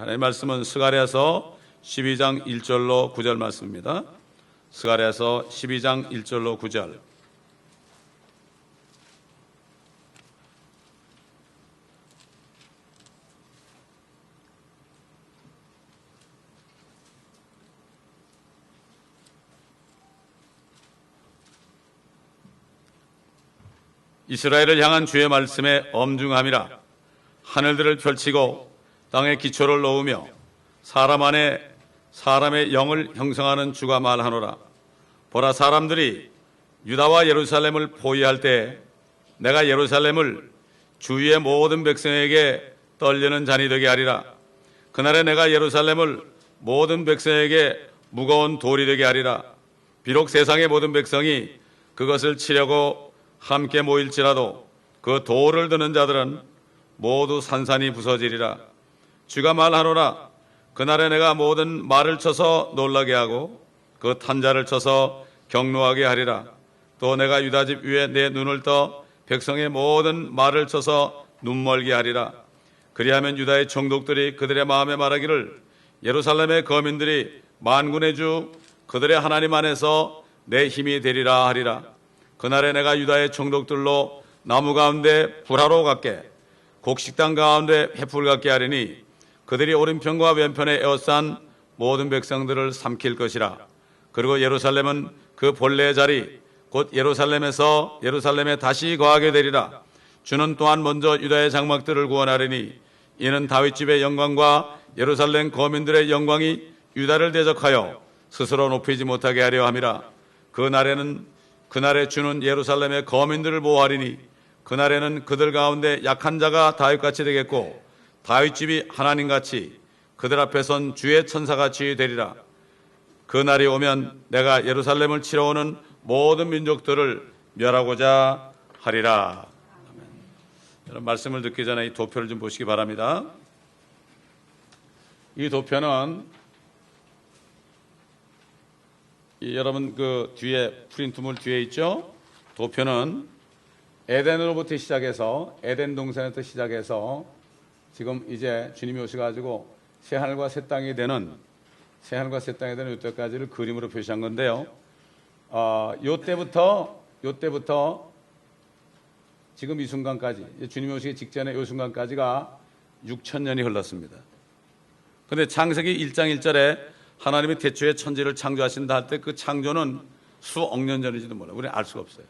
하나님의 말씀은 스가랴서 12장 1절로 9절 말씀입니다. 스가랴서 12장 1절로 9절. 이스라엘을 향한 주의 말씀에 엄중함이라. 하늘들을 펼치고 땅에 기초를 놓으며 사람 안에 사람의 영을 형성하는 주가 말하노라. 보라, 사람들이 유다와 예루살렘을 포위할 때 내가 예루살렘을 주위의 모든 백성에게 떨리는 잔이 되게 하리라. 그날에 내가 예루살렘을 모든 백성에게 무거운 돌이 되게 하리라. 비록 세상의 모든 백성이 그것을 치려고 함께 모일지라도 그 돌을 드는 자들은 모두 산산이 부서지리라. 주가 말하노라. 그날에 내가 모든 말을 쳐서 놀라게 하고 그 탄자를 쳐서 경노하게 하리라. 또 내가 유다 집 위에 내 눈을 떠 백성의 모든 말을 쳐서 눈멀게 하리라. 그리하면 유다의 총독들이 그들의 마음에 말하기를 예루살렘의 거민들이 만군의 주 그들의 하나님 안에서 내 힘이 되리라 하리라. 그날에 내가 유다의 총독들로 나무 가운데 불화로 같게 곡식당 가운데 횃불 같게 하리니 그들이 오른편과 왼편에 에워싼 모든 백성들을 삼킬 것이라. 그리고 예루살렘은 그 본래의 자리 곧 예루살렘에 다시 거하게 되리라. 주는 또한 먼저 유다의 장막들을 구원하리니 이는 다윗집의 영광과 예루살렘 거민들의 영광이 유다를 대적하여 스스로 높이지 못하게 하려 함이라. 그날에 주는 예루살렘의 거민들을 보호하리니 그날에는 그들 가운데 약한 자가 다윗같이 되겠고 다윗집이 하나님같이 그들 앞에 선 주의 천사같이 되리라. 그 날이 오면 내가 예루살렘을 치러 오는 모든 민족들을 멸하고자 하리라. 아멘. 여러분, 말씀을 듣기 전에 이 도표를 좀 보시기 바랍니다. 이 도표는 여러분 그 뒤에 프린트물 뒤에 있죠? 도표는 에덴으로부터 시작해서 에덴 동산부터 시작해서 지금 이제 주님이 오셔가지고 새 하늘과 새 땅이 되는 이때까지를 그림으로 표시한 건데요. 요때부터 지금 이 순간까지 주님이 오시기 직전에 이 순간까지가 6,000년이 흘렀습니다. 그런데 창세기 1장 1절에 하나님이 태초에 천지를 창조하신다 할 때 그 창조는 수억 년 전인지도 몰라요. 우리는 알 수가 없어요.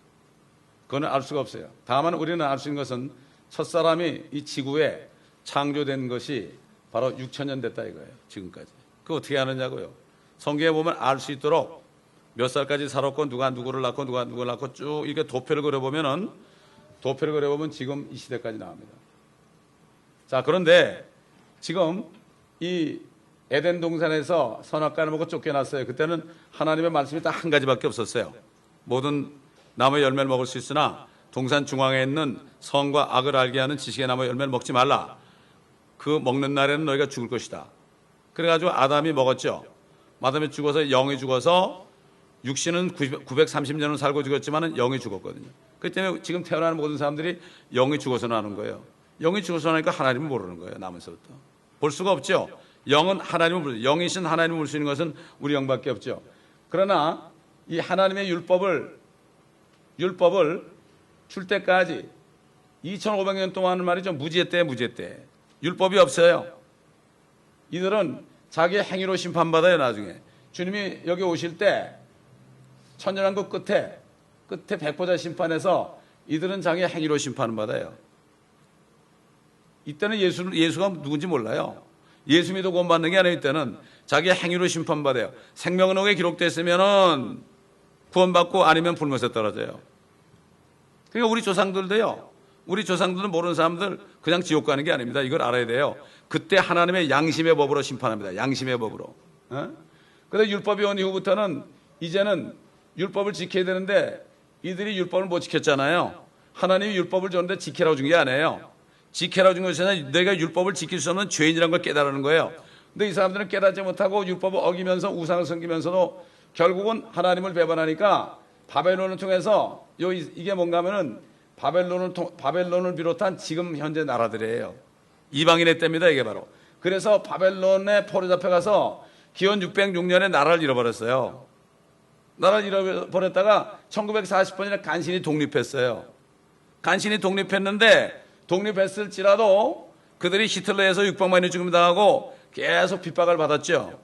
그거는 알 수가 없어요. 다만 우리는 알 수 있는 것은 첫사람이 이 지구에 창조된 것이 바로 6,000년 됐다 이거예요. 지금까지. 그거 어떻게 아느냐고요. 성경에 보면 알 수 있도록 몇 살까지 살았고 누가 누구를 낳고 누가 누구를 낳고 쭉 이렇게 도표를 그려보면 지금 이 시대까지 나옵니다. 자, 그런데 지금 이 에덴 동산에서 선악과를 먹고 쫓겨났어요. 그때는 하나님의 말씀이 딱 한 가지밖에 없었어요. 모든 나무의 열매를 먹을 수 있으나 동산 중앙에 있는 선과 악을 알게 하는 지식의 나무의 열매를 먹지 말라. 그 먹는 날에는 너희가 죽을 것이다. 그래가지고 아담이 먹었죠. 아담이 죽어서 영이 죽어서 육신은 930년을 살고 죽었지만 영이 죽었거든요. 그렇기 때문에 지금 태어나는 모든 사람들이 영이 죽어서 나는 거예요. 영이 죽어서 나니까 하나님을 모르는 거예요. 나면서부터. 볼 수가 없죠. 영은 하나님을 부르죠. 영이신 하나님을 볼 수 있는 것은 우리 영밖에 없죠. 그러나 이 하나님의 율법을 줄 때까지 2500년 동안은 말이죠. 무지의 때. 율법이 없어요. 이들은 자기의 행위로 심판받아요. 나중에 주님이 여기 오실 때 천년왕국 끝에 백보자 심판에서 이들은 자기의 행위로 심판받아요. 이때는 예수가 누군지 몰라요. 예수 믿어 구원받는 게 아니라 이때는 자기의 행위로 심판받아요. 생명록에 기록됐으면 구원받고 아니면 불못에 떨어져요. 그러니까 우리 조상들도요. 우리 조상들은 모르는 사람들 그냥 지옥 가는 게 아닙니다. 이걸 알아야 돼요. 그때 하나님의 양심의 법으로 심판합니다. 양심의 법으로. 그런데 율법이 온 이후부터는 이제는 율법을 지켜야 되는데 이들이 율법을 못 지켰잖아요. 하나님이 율법을 줬는데 지키라고 준 게 아니에요. 지키라고 준 것이 아니라 내가 율법을 지킬 수 없는 죄인이라는 걸 깨달는 거예요. 근데 이 사람들은 깨닫지 못하고 율법을 어기면서 우상을 섬기면서도 결국은 하나님을 배반하니까 바벨론을 통해서 이게 뭔가 하면은 바벨론을 비롯한 지금 현재 나라들이에요. 이방인의 때입니다. 이게 바로. 그래서 바벨론에 포로 잡혀가서 기원 606년에 나라를 잃어버렸어요. 나라를 잃어버렸다가 1940년에 간신히 독립했어요. 간신히 독립했는데 독립했을지라도 그들이 히틀러에서 600만이 죽임 당하고 계속 핍박을 받았죠.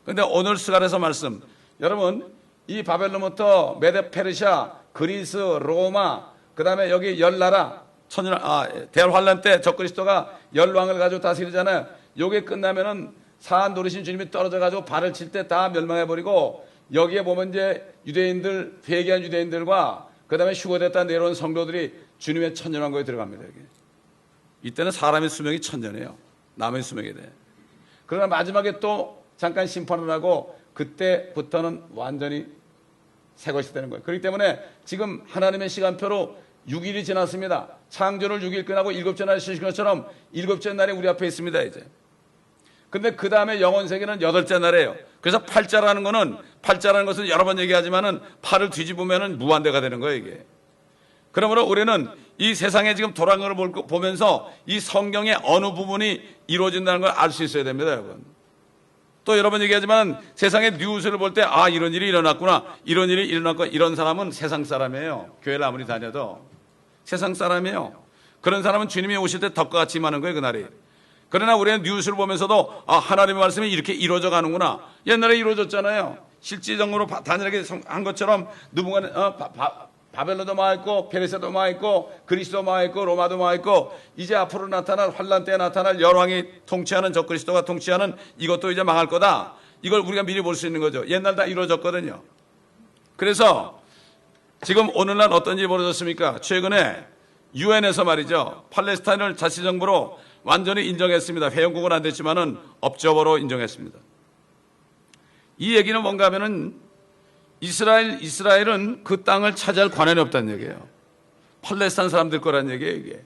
그런데 오늘 스갈에서 말씀, 여러분 이 바벨론부터 메데 페르시아, 그리스, 로마, 그 다음에 여기 열 나라, 대환란 때 적그리스도가 열 왕을 가지고 다스리잖아요. 요게 끝나면은 사한 노리신 주님이 떨어져 가지고 발을 칠 때 다 멸망해버리고, 여기에 보면 이제 유대인들, 회개한 유대인들과 그 다음에 휴거됐다 내려온 성도들이 주님의 천년왕국에 들어갑니다. 여기. 이때는 사람의 수명이 1000년이에요. 남의 수명이 돼. 그러나 마지막에 또 잠깐 심판을 하고 그때부터는 완전히 새 것이 되는 거예요. 그렇기 때문에 지금 하나님의 시간표로 6일이 지났습니다. 창조를 6일 끝나고 7째 날에 쉬신 것처럼 7째 날이 우리 앞에 있습니다, 이제. 근데 그 다음에 영원 세계는 8째 날이에요. 그래서 팔자라는 것은 여러 번 얘기하지만은 팔을 뒤집으면은 무한대가 되는 거예요, 이게. 그러므로 우리는 이 세상에 지금 돌아가는 걸 보면서 이 성경의 어느 부분이 이루어진다는 걸 알 수 있어야 됩니다, 여러분. 또 여러 번 얘기하지만 세상의 뉴스를 볼 때 이런 일이 일어났구나, 이런 일이 일어났구나, 이런 사람은 세상 사람이에요. 교회를 아무리 다녀도 세상 사람이에요. 그런 사람은 주님이 오실 때 덕과 같이 임하는 거예요, 그날이. 그러나 우리는 뉴스를 보면서도 하나님의 말씀이 이렇게 이루어져 가는구나. 옛날에 이루어졌잖아요. 실질적으로 단일하게 한 것처럼 누군가는 바벨론도 망했고 페르시아도 망했고 그리스도 망했고 로마도 망했고, 이제 앞으로 나타날 환란 때에 나타날 열왕이 통치하는 적그리스도가 통치하는 이것도 이제 망할 거다. 이걸 우리가 미리 볼 수 있는 거죠. 옛날 다 이루어졌거든요. 그래서 지금 오늘날 어떤 일이 벌어졌습니까? 최근에 유엔에서 말이죠, 팔레스타인을 자치정부로 완전히 인정했습니다. 회원국은 안 됐지만은 업저버로 인정했습니다. 이 얘기는 뭔가 하면은 이스라엘은 그 땅을 차지할 권한이 없다는 얘기예요. 팔레스타인 사람들 거란 얘기예요, 이게.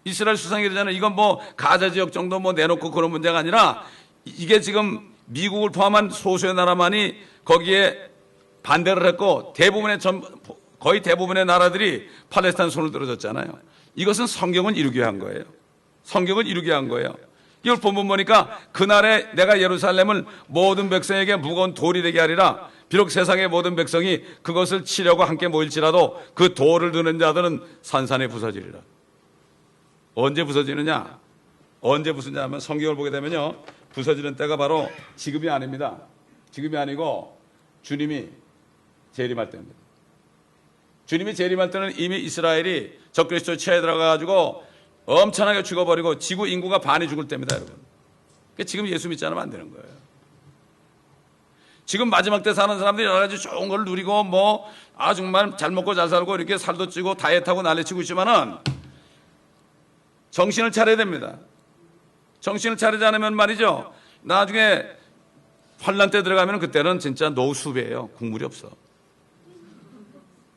이스라엘 수상이 그러잖아요. 이건 뭐 가자 지역 정도 뭐 내놓고 그런 문제가 아니라, 이게 지금 미국을 포함한 소수의 나라만이 거기에 반대를 했고 거의 대부분의 나라들이 팔레스타인 손을 들어줬잖아요. 이것은 성경을 이루기 위한 거예요. 성경을 이루기 위한 거예요. 이걸 본문 보니까 그날에 내가 예루살렘을 모든 백성에게 무거운 돌이 되게 하리라. 비록 세상의 모든 백성이 그것을 치려고 함께 모일지라도 그 돌을 드는 자들은 산산에 부서지리라. 언제 부서지느냐? 언제 부서지냐 하면 성경을 보게 되면요, 부서지는 때가 바로 지금이 아닙니다. 지금이 아니고 주님이 재림할 때입니다. 주님이 재림할 때는 이미 이스라엘이 적그리스도 치하에 들어가가지고 엄청나게 죽어버리고 지구 인구가 반이 죽을 때입니다, 여러분. 그러니까 지금 예수 믿지 않으면 안 되는 거예요. 지금 마지막 때 사는 사람들이 여러 가지 좋은 걸 누리고 정말 잘 먹고 잘 살고 이렇게 살도 찌고 다이어트하고 난리치고 있지만은 정신을 차려야 됩니다. 정신을 차리지 않으면 말이죠, 나중에 환란 때 들어가면 그때는 진짜 노수배예요. 국물이 없어.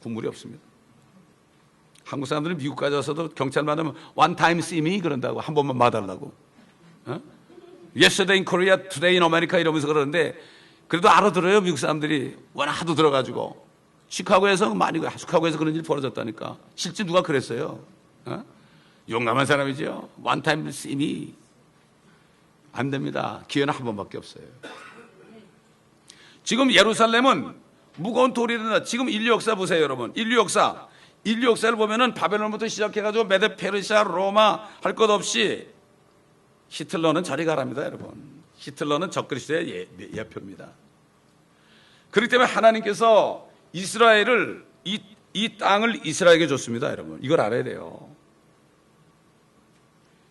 국물이 없습니다. 한국 사람들은 미국까지 와서도 경찰 만나면 one time see me 그런다고, 한 번만 봐달라고. Yesterday in Korea, today in America 이러면서 그러는데, 그래도 알아들어요, 미국 사람들이. 워낙 하도 들어가지고. 시카고에서 그런 일이 벌어졌다니까. 실제 누가 그랬어요? 용감한 사람이죠. one time see me. 안 됩니다. 기회는 한 번밖에 없어요. 지금 예루살렘은 무거운 돌이 된다. 지금 인류 역사 보세요, 여러분. 인류 역사를 보면은 바벨론부터 시작해가지고 메데 페르시아, 로마 할 것 없이 히틀러는 저리 가랍니다, 여러분. 히틀러는 적그리스도의 예표입니다. 그렇기 때문에 하나님께서 이스라엘을 이 땅을 이스라엘에게 줬습니다, 여러분. 이걸 알아야 돼요.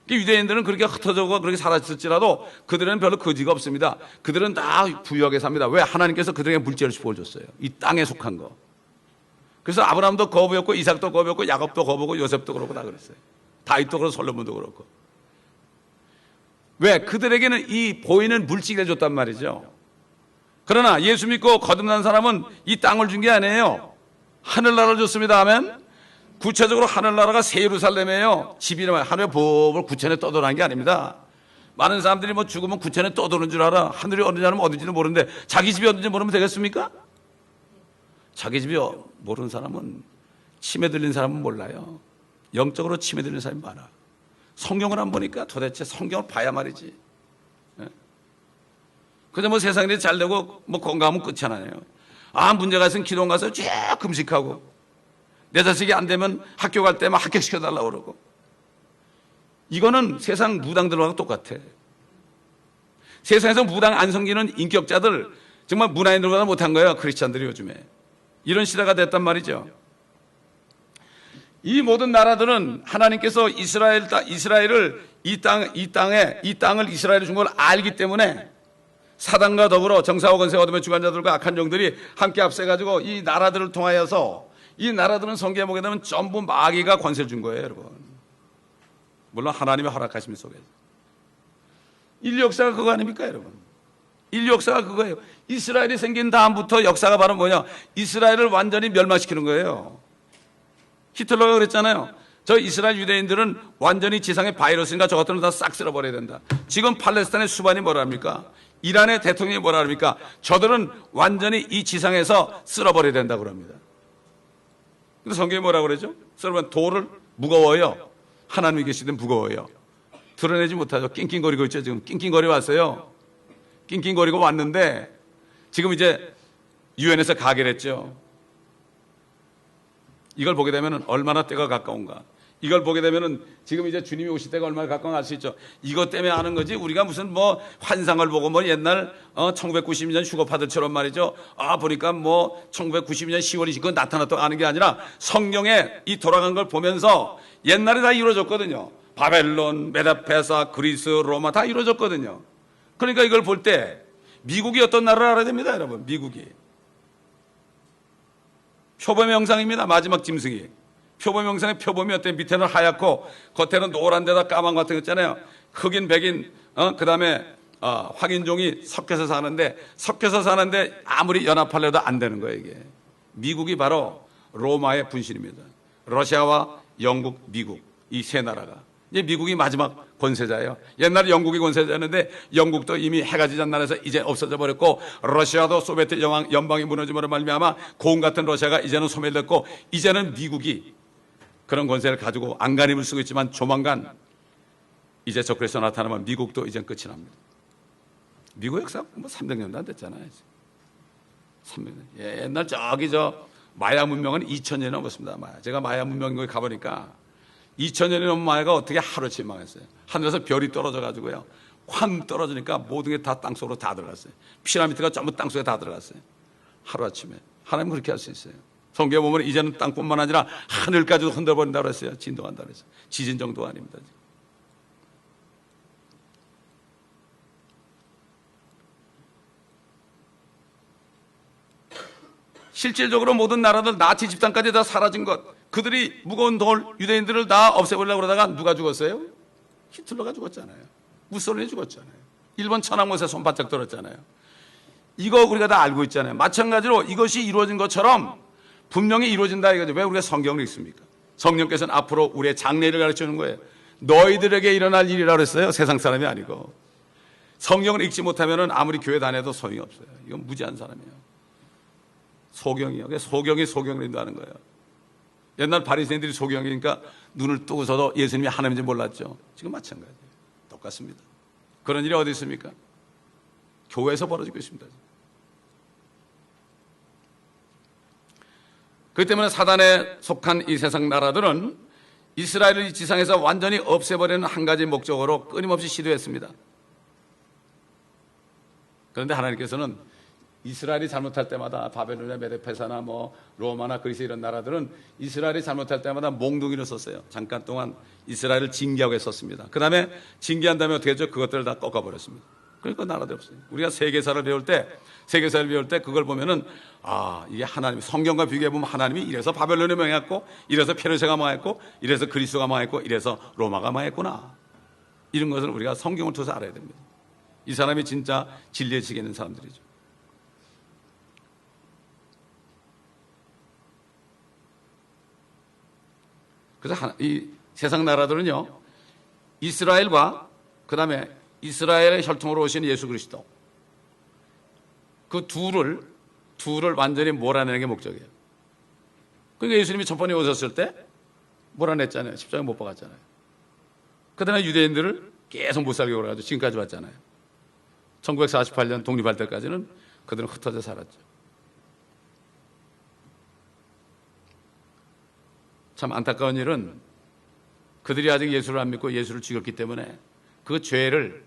유대인들은 그렇게 흩어져고 그렇게 살았을지라도 그들은 별로 거지가 없습니다. 그들은 다 부유하게 삽니다. 왜? 하나님께서 그들에게 물질을 부어줬어요. 이 땅에 속한 거. 그래서 아브라함도 거부였고 이삭도 거부였고 야곱도 거부고 요셉도 그렇고 다 그랬어요. 다윗도 그렇고 솔로몬도 그렇고. 왜? 그들에게는 이 보이는 물질을 줬단 말이죠. 그러나 예수 믿고 거듭난 사람은 이 땅을 준 게 아니에요. 하늘나라를 줬습니다. 아멘. 구체적으로 하늘나라가 새 예루살렘이에요. 집이나 하늘의 법을 구천에 떠도는 게 아닙니다. 많은 사람들이 죽으면 구천에 떠도는 줄 알아. 하늘이 어딘지는 모르는데 자기 집이 어딘지 모르면 되겠습니까? 자기 집이 모르는 사람은, 치매 들린 사람은 몰라요. 영적으로 치매 들린 사람이 많아. 성경을 안 보니까 도대체 성경을 봐야 말이지. 그저 뭐 세상이 잘 되고 뭐 건강하면 끝이 아니에요. 문제가 있으면 기도원 가서 쭉 금식하고, 내 자식이 안 되면 학교 갈 때만 합격시켜달라고 그러고. 이거는 세상 무당들하고 똑같아. 세상에서 무당 안 섬기는 인격자들, 정말 문화인들보다 못한 거예요, 크리스찬들이 요즘에. 이런 시대가 됐단 말이죠. 이 모든 나라들은 하나님께서 이스라엘을 이 땅을 이스라엘에 준 걸 알기 때문에 사단과 더불어 정사와 권세와 어둠의 주관자들과 악한 종들이 함께 합세가지고 이 나라들을 통하여서, 이 나라들은 성경에 보게 되면 전부 마귀가 권세를 준 거예요, 여러분. 물론 하나님의 허락하심 속에서. 인류 역사가 그거 아닙니까, 여러분? 인류 역사가 그거예요. 이스라엘이 생긴 다음부터 역사가 바로 뭐냐? 이스라엘을 완전히 멸망시키는 거예요. 히틀러가 그랬잖아요. 저 이스라엘 유대인들은 완전히 지상의 바이러스인가 저것들은 다 싹 쓸어버려야 된다. 지금 팔레스타인의 수반이 뭐라 합니까? 이란의 대통령이 뭐라 합니까? 저들은 완전히 이 지상에서 쓸어버려야 된다고 합니다. 근데 성경이 뭐라고 그러죠? 쓸어버리면 돌을 무거워요. 하나님이 계시든 무거워요. 드러내지 못하죠. 낑낑거리고 있죠. 지금 낑낑거리 왔어요. 낑낑거리고 왔는데 지금 이제 유엔에서 가결했죠. 이걸 보게 되면 얼마나 때가 가까운가. 이걸 보게 되면 지금 이제 주님이 오실 때가 얼마나 가까운가 알 수 있죠. 이것 때문에 아는 거지. 우리가 무슨 뭐 환상을 보고 뭐 옛날 1992년 휴거파들처럼 말이죠. 보니까 뭐 1992년 10월 29일 나타났다고 아는 게 아니라 성경에 이 돌아간 걸 보면서 옛날에 다 이루어졌거든요. 바벨론, 메다페사, 그리스, 로마 다 이루어졌거든요. 그러니까 이걸 볼 때 미국이 어떤 나라를 알아야 됩니다, 여러분. 미국이 표범의 형상입니다. 마지막 짐승이 표범의 형상의 표범이 어때? 밑에는 하얗고 겉에는 노란 데다 까만 거 같은 거 있잖아요. 흑인, 백인, 그 다음에 확인종이 섞여서 사는데 아무리 연합하려도 안 되는 거예요, 이게. 미국이 바로 로마의 분신입니다. 러시아와 영국, 미국 이 세 나라가 이제 미국이 마지막 권세자예요. 옛날에 영국이 권세자였는데 영국도 이미 해가 지지 않는 나라에서 이제 없어져 버렸고, 러시아도 소비에트 연방이 무너짐으로 말미암아 고운 같은 러시아가 이제는 소멸됐고, 이제는 미국이 그런 권세를 가지고 안간힘을 쓰고 있지만 조만간 이제 적그리스도 나타나면 미국도 이제 끝이 납니다. 미국 역사 뭐 300년도 안 됐잖아요. 300년. 옛날 마야 문명은 2000년이 넘었습니다. 제가 마야 문명 거기 가보니까 2000년이 넘은 마야가 어떻게 하루치 망했어요. 하늘에서 별이 떨어져가지고요. 확 떨어지니까 모든 게 다 땅속으로 다 들어갔어요. 피라미드가 전부 땅속에 다 들어갔어요. 하루아침에. 하나님은 그렇게 할 수 있어요. 성경에 보면 이제는 땅뿐만 아니라 하늘까지도 흔들어버린다고 했어요. 진동한다고 했어요. 지진 정도가 아닙니다. 실질적으로 모든 나라들 나치 집단까지 다 사라진 것, 그들이 무거운 돌 유대인들을 다 없애버리려고 그러다가 누가 죽었어요? 히틀러가 죽었잖아요. 무솔린이 죽었잖아요. 일본 천황못에 손 바짝 들었잖아요. 이거 우리가 다 알고 있잖아요. 마찬가지로 이것이 이루어진 것처럼 분명히 이루어진다 이거죠. 왜 우리가 성경을 읽습니까? 성령께서는 앞으로 우리의 장래를 가르쳐주는 거예요. 너희들에게 일어날 일이라고 했어요. 세상 사람이 아니고. 성경을 읽지 못하면 아무리 교회 다녀도 소용이 없어요. 이건 무지한 사람이에요. 소경이요. 소경이 소경을 인도하는 거예요. 옛날 바리새인들이 소경이니까 눈을 뜨고서도 예수님이 하나님인지 몰랐죠. 지금 마찬가지예요. 똑같습니다. 그런 일이 어디 있습니까? 교회에서 벌어지고 있습니다. 그렇기 때문에 사단에 속한 이 세상 나라들은 이스라엘을 이 지상에서 완전히 없애버리는 한 가지 목적으로 끊임없이 시도했습니다. 그런데 하나님께서는 이스라엘이 잘못할 때마다 바벨론이나 메데페사나 뭐 로마나 그리스 이런 나라들은 이스라엘이 잘못할 때마다 몽둥이를 썼어요. 잠깐 동안 이스라엘을 징계하고 했었습니다. 그 다음에 징계한 다음에 어떻게 했죠? 그것들을 다 꺾어버렸습니다. 그러니까 나라들이 없어요. 우리가 세계사를 배울 때 그걸 보면은 이게 하나님, 성경과 비교해 보면 하나님이 이래서 바벨론이 망했고, 이래서 페르시아가 망했고, 이래서 그리스가 망했고, 이래서 로마가 망했구나. 이런 것을 우리가 성경을 통해서 알아야 됩니다. 이 사람이 진짜 진리에 지게 있는 사람들이죠. 그래서 이 세상 나라들은요, 이스라엘과 그 다음에 이스라엘의 혈통으로 오신 예수 그리스도, 그 둘을 완전히 몰아내는 게 목적이에요. 그러니까 예수님이 첫 번에 오셨을 때 몰아냈잖아요. 십자가에 못 박았잖아요. 그다음에 유대인들을 계속 못 살게 그래가지고 지금까지 왔잖아요. 1948년 독립할 때까지는 그들은 흩어져 살았죠. 참 안타까운 일은 그들이 아직 예수를 안 믿고 예수를 죽였기 때문에 그 죄를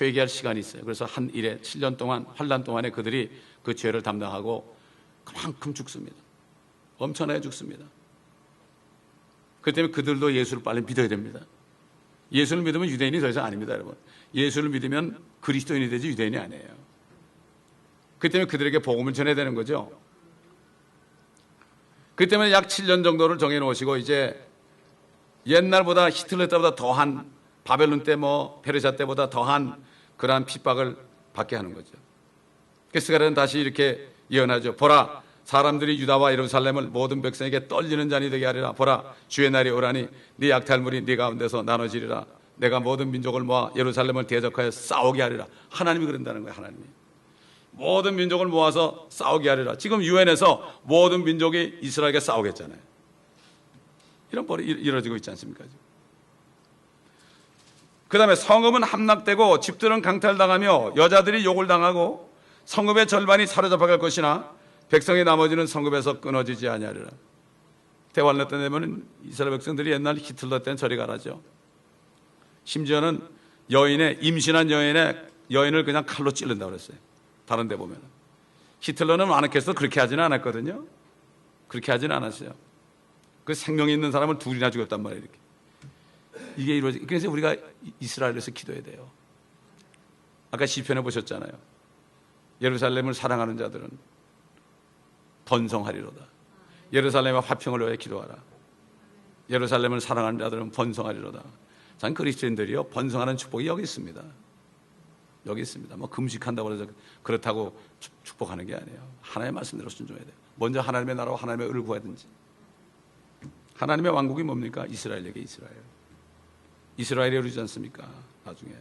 회개할 시간이 있어요. 그래서 한 일에 7년 동안, 환란 동안에 그들이 그 죄를 담당하고 그만큼 죽습니다. 엄청나게 죽습니다. 그 때문에 그들도 예수를 빨리 믿어야 됩니다. 예수를 믿으면 유대인이 더 이상 아닙니다, 여러분. 예수를 믿으면 그리스도인이 되지 유대인이 아니에요. 그 때문에 그들에게 복음을 전해야 되는 거죠. 그 때문에 약 7년 정도를 정해놓으시고 이제 옛날보다 히틀러 때보다 더한 바벨론 때 페르시아 때보다 더한 그러한 핍박을 받게 하는 거죠. 그래서 스가랴는 다시 이렇게 예언하죠. 보라, 사람들이 유다와 예루살렘을 모든 백성에게 떨리는 잔이 되게 하리라. 보라, 주의 날이 오라니 네 약탈물이 네 가운데서 나눠지리라. 내가 모든 민족을 모아 예루살렘을 대적하여 싸우게 하리라. 하나님이 그런다는 거예요. 하나님이 모든 민족을 모아서 싸우게 하리라. 지금 유엔에서 모든 민족이 이스라엘에게 싸우겠잖아요. 이런 벌이 이루어지고 있지 않습니까? 그 다음에 성읍은 함락되고 집들은 강탈당하며 여자들이 욕을 당하고 성읍의 절반이 사로잡혀갈 것이나 백성의 나머지는 성읍에서 끊어지지 아니하리라. 대환란 때 되면 이스라엘 백성들이 옛날 히틀러 때는 저리 가라죠. 심지어는 임신한 여인을 그냥 칼로 찔른다고 그랬어요. 다른 데 보면 히틀러는 마네케스도 그렇게 하지는 않았거든요. 그렇게 하지는 않았어요. 그 생명이 있는 사람을 둘이나 죽였단 말이에요. 이렇게. 이게 이루어지. 그래서 우리가 이스라엘에서 기도해야 돼요. 아까 시편에 보셨잖아요. 예루살렘을 사랑하는 자들은 번성하리로다. 예루살렘의 화평을 위해 기도하라. 예루살렘을 사랑하는 자들은 번성하리로다. 전 그리스도인들이요, 번성하는 축복이 여기 있습니다. 여기 있습니다. 금식한다고 해서 그렇다고 축복하는 게 아니에요. 하나님의 말씀대로 순종해야 돼요. 먼저 하나님의 나라와 하나님의 의를 구하든지. 하나님의 왕국이 뭡니까? 이스라엘에게 이스라엘. 이스라엘이 이루지 않습니까? 나중에.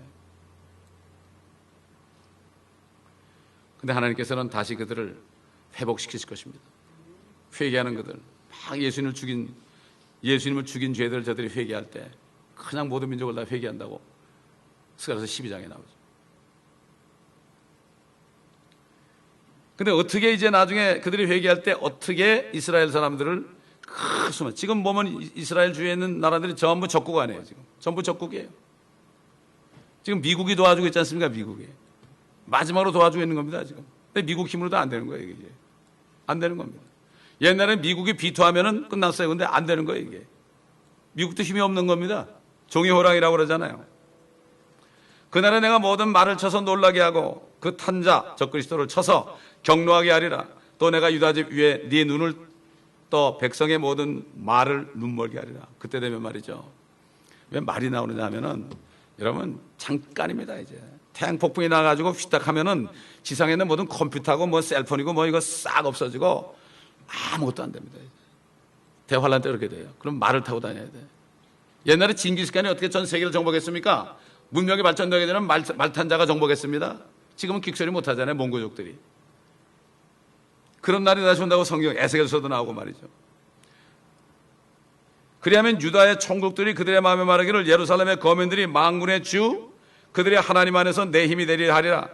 근데 하나님께서는 다시 그들을 회복시키실 것입니다. 회개하는 그들, 막 예수님을 죽인 죄들을 저들이 회개할 때 그냥 모든 민족을 다 회개한다고 스가랴서 12장에 나오죠. 근데 어떻게 이제 나중에 그들이 회개할 때 어떻게 이스라엘 사람들을 지금 보면 이스라엘 주위에 있는 나라들이 전부 적국 아니에요. 지금 전부 적국이에요. 지금 미국이 도와주고 있지 않습니까? 미국이 마지막으로 도와주고 있는 겁니다. 지금. 근데 미국 힘으로도 안 되는 거예요. 이게 안 되는 겁니다. 옛날에 미국이 비토하면은 끝났어요. 근데 안 되는 거예요. 이게 미국도 힘이 없는 겁니다. 종이 호랑이라고 그러잖아요. 그날에 내가 모든 말을 쳐서 놀라게 하고 그 탄자 적그리스도를 쳐서 경노하게 하리라. 또 내가 유다집 위에 네 눈을 또 백성의 모든 말을 눈멀게 하리라. 그때 되면 말이죠. 왜 말이 나오느냐 하면은 여러분 잠깐입니다. 이제 태양 폭풍이 나가지고 휘딱하면은 지상에 있는 모든 컴퓨터고 셀폰이고 이거 싹 없어지고 아무것도 안 됩니다. 이제. 대환란 때 그렇게 돼요. 그럼 말을 타고 다녀야 돼. 옛날에 징기스칸이 어떻게 전 세계를 정복했습니까? 문명이 발전되게 되면 말탄자가 정복했습니다. 지금은 킥소리 못하잖아요. 몽고족들이. 그런 날이 다시 온다고 성경 에스겔서도 나오고 말이죠. 그리하면 유다의 총독들이 그들의 마음에 말하기를 예루살렘의 거민들이 만군의 주 그들의 하나님 안에서 내 힘이 되리라 하리라.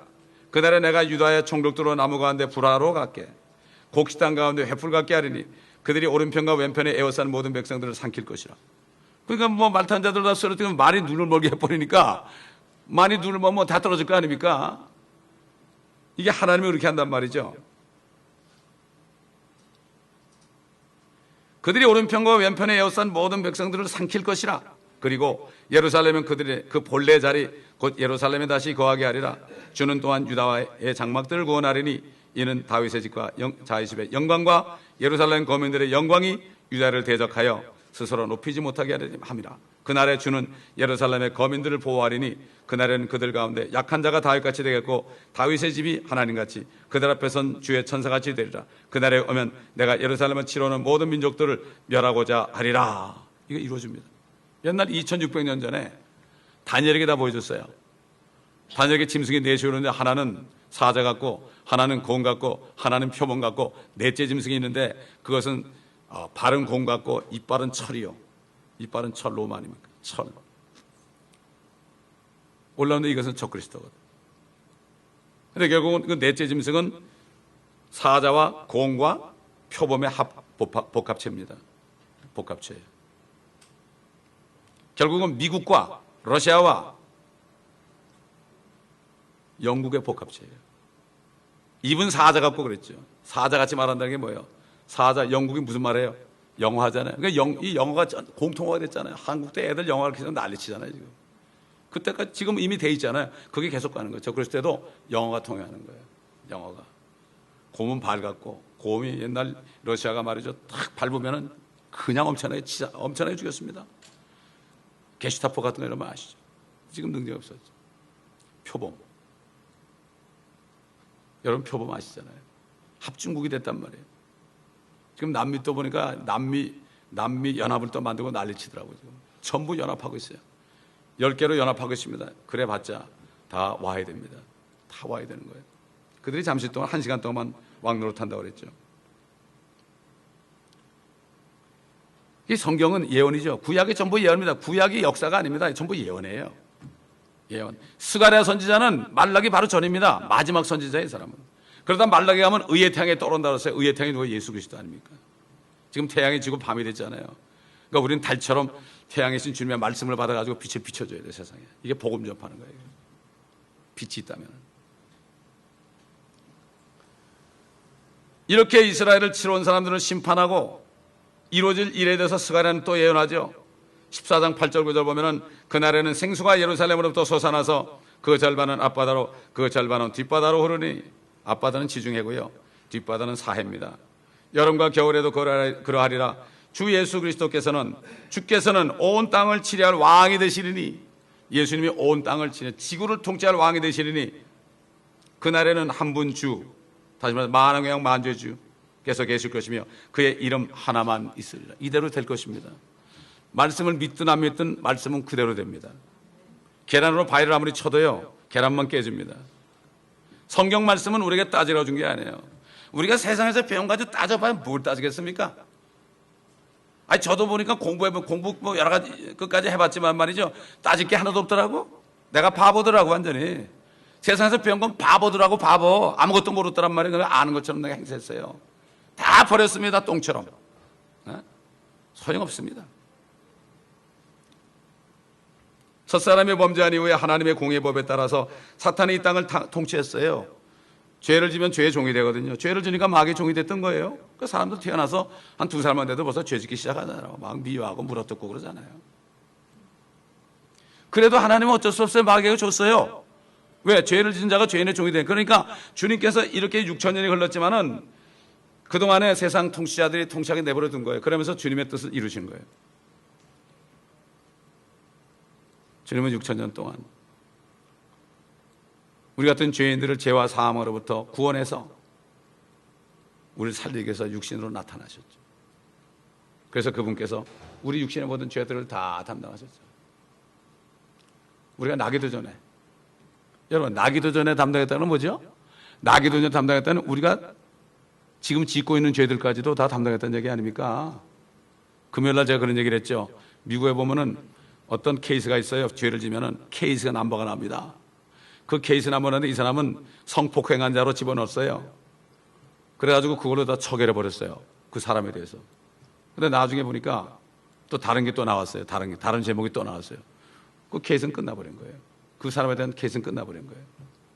그날에 내가 유다의 총독들로 나무 가운데 불화로 갈게 곡식당 가운데 횃불 같게 하리니 그들이 오른편과 왼편에 에워싼 모든 백성들을 삼킬 것이라. 그러니까 말탄자들 다 쓰러지면 말이 눈을 멀게 해버리니까 말이 눈을 멀면 다 떨어질 거 아닙니까? 이게 하나님이 그렇게 한단 말이죠. 그들이 오른편과 왼편에 에워싼 모든 백성들을 삼킬 것이라. 그리고 예루살렘은 그들의 그 본래 자리 곧 예루살렘에 다시 거하게 하리라. 주는 또한 유다의 장막들을 구원하리니 이는 다윗의 집과 자의 집의 영광과 예루살렘 거민들의 영광이 유다를 대적하여 스스로 높이지 못하게 함이라. 그날에 주는 예루살렘의 거민들을 보호하리니 그날에는 그들 가운데 약한 자가 다윗같이 되겠고 다윗의 집이 하나님같이 그들 앞에선 주의 천사같이 되리라. 그날에 오면 내가 예루살렘을 치러오는 모든 민족들을 멸하고자 하리라. 이거 이루어집니다. 옛날 2600년 전에 다니엘에게 다 보여줬어요. 다니엘에게 짐승이 넷이 오는데 하나는 사자 같고 하나는 곰 같고 하나는 표범 같고 넷째 짐승이 있는데 그것은 발은 곰 같고 이빨은 철이요. 이빨은 철 로마 아닙니까? 철. 올라오는데 이것은 적그리스도거든. 근데 결국은 그 넷째 짐승은 사자와 공과 표범의 복합체입니다. 복합체예요. 결국은 미국과 러시아와 영국의 복합체예요. 입은 사자 같고 그랬죠. 사자같이 말한다는 게 뭐예요? 사자, 영국이 무슨 말이에요? 영어하잖아요. 그러니까 이 영어가 공통어가 됐잖아요. 한국도 애들 영어 가르치면 난리치잖아요, 지금. 그때까지 지금 이미 돼 있잖아요. 그게 계속 가는 거죠. 그랬을 때도 영어가 통하는 거예요. 영어가. 곰은 밝았고, 곰이 옛날 러시아가 말이죠. 탁 밟으면은 그냥 엄청나게 죽였습니다. 게슈타포 같은 거 이러면 아시죠? 지금 능력이 없었죠. 표범. 여러분 표범 아시잖아요. 합중국이 됐단 말이에요. 지금 남미 또 보니까 남미 연합을 또 만들고 난리치더라고요. 지금. 전부 연합하고 있어요. 10개로 연합하고 있습니다. 그래 봤자 다 와야 됩니다. 다 와야 되는 거예요. 그들이 잠시 동안 1시간 동안 왕노릇 한다고 그랬죠. 이 성경은 예언이죠. 구약이 전부 예언입니다. 구약이 역사가 아닙니다. 전부 예언이에요. 예언. 스가랴 선지자는 말라기 바로 전입니다. 마지막 선지자의 사람은. 그러다 말라기 가면 의의 태양에 떠오른다 그랬어요. 의의 태양이 누가 예수 그리스도 아닙니까? 지금 태양이 지고 밤이 됐잖아요. 그러니까 우리는 달처럼 태양에 신 주님의 말씀을 받아가지고 빛을 비춰줘야 돼요, 세상에. 이게 복음 전파하는 거예요. 빛이 있다면. 이렇게 이스라엘을 치러 온 사람들을 심판하고 이루어질 일에 대해서 스가랴는 또 예언하죠. 14장 8절 9절 보면은 그날에는 생수가 예루살렘으로부터 솟아나서 그 절반은 앞바다로 그 절반은 뒷바다로 흐르니 앞바다는 지중해고요. 뒷바다는 사해입니다. 여름과 겨울에도 그러하리라. 주 예수 그리스도께서는 주께서는 온 땅을 치리할 왕이 되시리니 예수님이 온 땅을 치리 지구를 통치할 왕이 되시리니 그날에는 한 분 주 다시 말해서 만왕의 왕 만주의 주께서 계실 것이며 그의 이름 하나만 있으리라. 이대로 될 것입니다. 말씀을 믿든 안 믿든 말씀은 그대로 됩니다. 계란으로 바위를 아무리 쳐도요 계란만 깨집니다. 성경 말씀은 우리에게 따지라고 준 게 아니에요. 우리가 세상에서 배운 가지고 따져봐야 뭘 따지겠습니까? 아니 저도 보니까 공부 뭐 여러 가지 끝까지 해봤지만 말이죠 따질 게 하나도 없더라고. 내가 바보더라고 완전히. 세상에서 배운 건 바보더라고. 바보. 아무것도 모르더란 말이에요. 아는 것처럼 내가 행세했어요. 다 버렸습니다. 똥처럼. 소용없습니다. 첫사람이 범죄한 이후에 하나님의 공의 법에 따라서 사탄이 이 땅을 통치했어요. 죄를 지면 죄의 종이 되거든요. 죄를 지니까 마귀의 종이 됐던 거예요. 그 사람들 태어나서 한 2살만 돼도 벌써 죄 짓기 시작하잖아요. 막 미워하고 물어뜯고 그러잖아요. 그래도 하나님은 어쩔 수 없어요. 마귀에게 줬어요. 왜? 죄를 지은 자가 죄인의 종이 되니까. 그러니까 주님께서 이렇게 6,000년이 흘렀지만은 그동안에 세상 통치자들이 통치하게 내버려 둔 거예요. 그러면서 주님의 뜻을 이루신 거예요. 주님은 6,000년 동안 우리 같은 죄인들을 죄와 사함으로부터 구원해서 우리를 살리기 위해서 육신으로 나타나셨죠. 그래서 그분께서 우리 육신의 모든 죄들을 다 담당하셨죠. 우리가 나기도 전에 여러분 나기도 전에 담당했다는 건 뭐죠? 나기도 전에 담당했다는 우리가 지금 짓고 있는 죄들까지도 다 담당했다는 얘기 아닙니까? 금요일날 제가 그런 얘기를 했죠. 미국에 보면은 어떤 케이스가 있어요. 죄를 지면은 케이스가 넘버가 납니다. 그 케이스 넘버는데 이 사람은 성폭행한 자로 집어넣었어요. 그래가지고 그걸로 다 처결해 버렸어요. 그 사람에 대해서. 근데 나중에 보니까 또 다른 게 또 나왔어요. 다른 제목이 또 나왔어요. 그 케이스는 끝나버린 거예요. 그 사람에 대한 케이스는 끝나버린 거예요.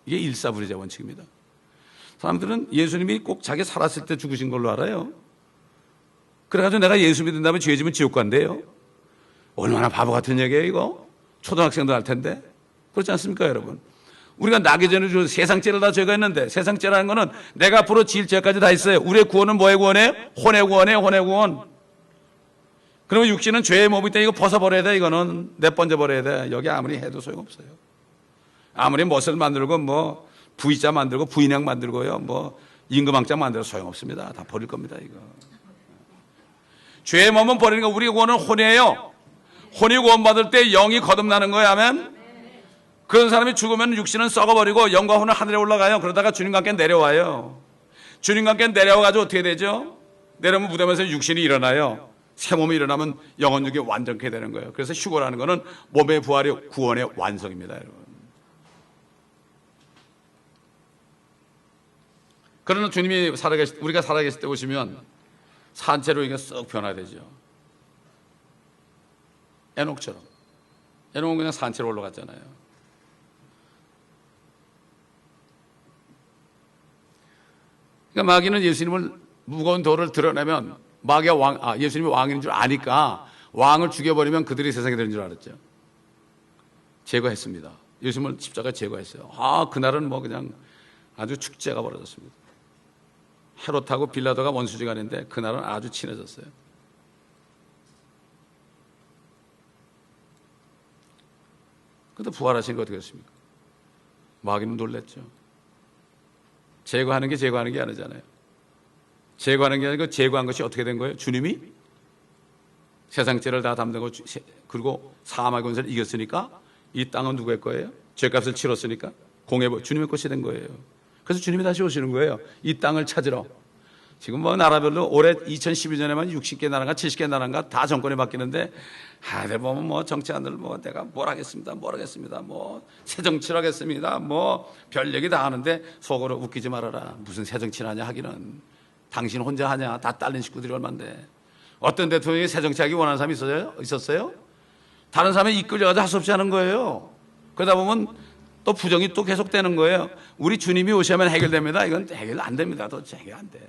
이게 일사불이자 원칙입니다. 사람들은 예수님이 꼭 자기 살았을 때 죽으신 걸로 알아요. 그래가지고 내가 예수 믿은 다음에 죄 지면 지옥 간대요. 얼마나 바보 같은 얘기예요 이거. 초등학생도 할 텐데. 그렇지 않습니까 여러분? 우리가 나기 전에 세상 죄를 다 죄가 있는데 세상 죄라는 거는 내가 앞으로 지을 죄까지 다 있어요. 우리의 구원은 뭐의 구원이에요? 혼의 구원이에요. 혼의 구원. 그러면 육신은 죄의 몸이 있다. 이거 벗어버려야 돼. 이거는 내번져버려야 돼. 여기 아무리 해도 소용없어요. 아무리 멋을 만들고 뭐 V자 만들고 V냥 만들고요. 뭐 임금왕자 만들어 소용없습니다. 다 버릴 겁니다 이거. 죄의 몸은 버리는 거. 우리의 구원은 혼이에요. 혼이 구원받을 때 영이 거듭나는 거예요. 아멘. 그런 사람이 죽으면 육신은 썩어버리고 영과 혼은 하늘에 올라가요. 그러다가 주님과 함께 내려와요. 주님과 함께 내려와가지고 어떻게 되죠? 내려오면 무덤에서 육신이 일어나요. 새 몸이 일어나면 영혼육이 완전케 되는 거예요. 그래서 휴거라는 거는 몸의 부활이 구원의 완성입니다. 여러분. 그러나 주님이 우리가 살아계실 때 오시면 산채로 이게 썩 변화되죠. 에녹처럼. 에녹은 그냥 산채로 올라갔잖아요. 그러니까 마귀는 예수님을 무거운 돌을 드러내면 마귀가 예수님이 왕인 줄 아니까 왕을 죽여버리면 그들이 세상에 되는 줄 알았죠. 제거했습니다. 예수님을 십자가에 제거했어요. 그날은 뭐 그냥 아주 축제가 벌어졌습니다. 헤롯하고 빌라도가 원수지간인데 그날은 아주 친해졌어요. 그런데 부활하신 거 어떻게 됐습니까? 마귀는 놀랬죠. 제거하는 게 아니잖아요. 제거하는 게 아니고 제거한 것이 어떻게 된 거예요? 주님이 세상 죄를 다 담당하고 그리고 사망의 권세를 이겼으니까 이 땅은 누구의 거예요? 죄값을 치렀으니까 주님의 것이 된 거예요. 그래서 주님이 다시 오시는 거예요. 이 땅을 찾으러. 지금 뭐 나라별로 올해 2012년에만 60개 나라인가 70개 나라인가 다 정권이 바뀌는데 보면 뭐 정치인들 내가 뭘 하겠습니다. 뭐 새정치를 하겠습니다. 뭐 별 얘기 다 하는데 속으로 웃기지 말아라. 무슨 새정치를 하냐 하기는. 당신 혼자 하냐. 다 딸린 식구들이 얼만데. 어떤 대통령이 새정치하기 원하는 사람이 있었어요? 다른 사람이 이끌려가지고 할 수 없이 하는 거예요. 그러다 보면 또 부정이 또 계속되는 거예요. 우리 주님이 오시면 해결됩니다. 이건 해결 안 됩니다. 도대체 해결 안 돼.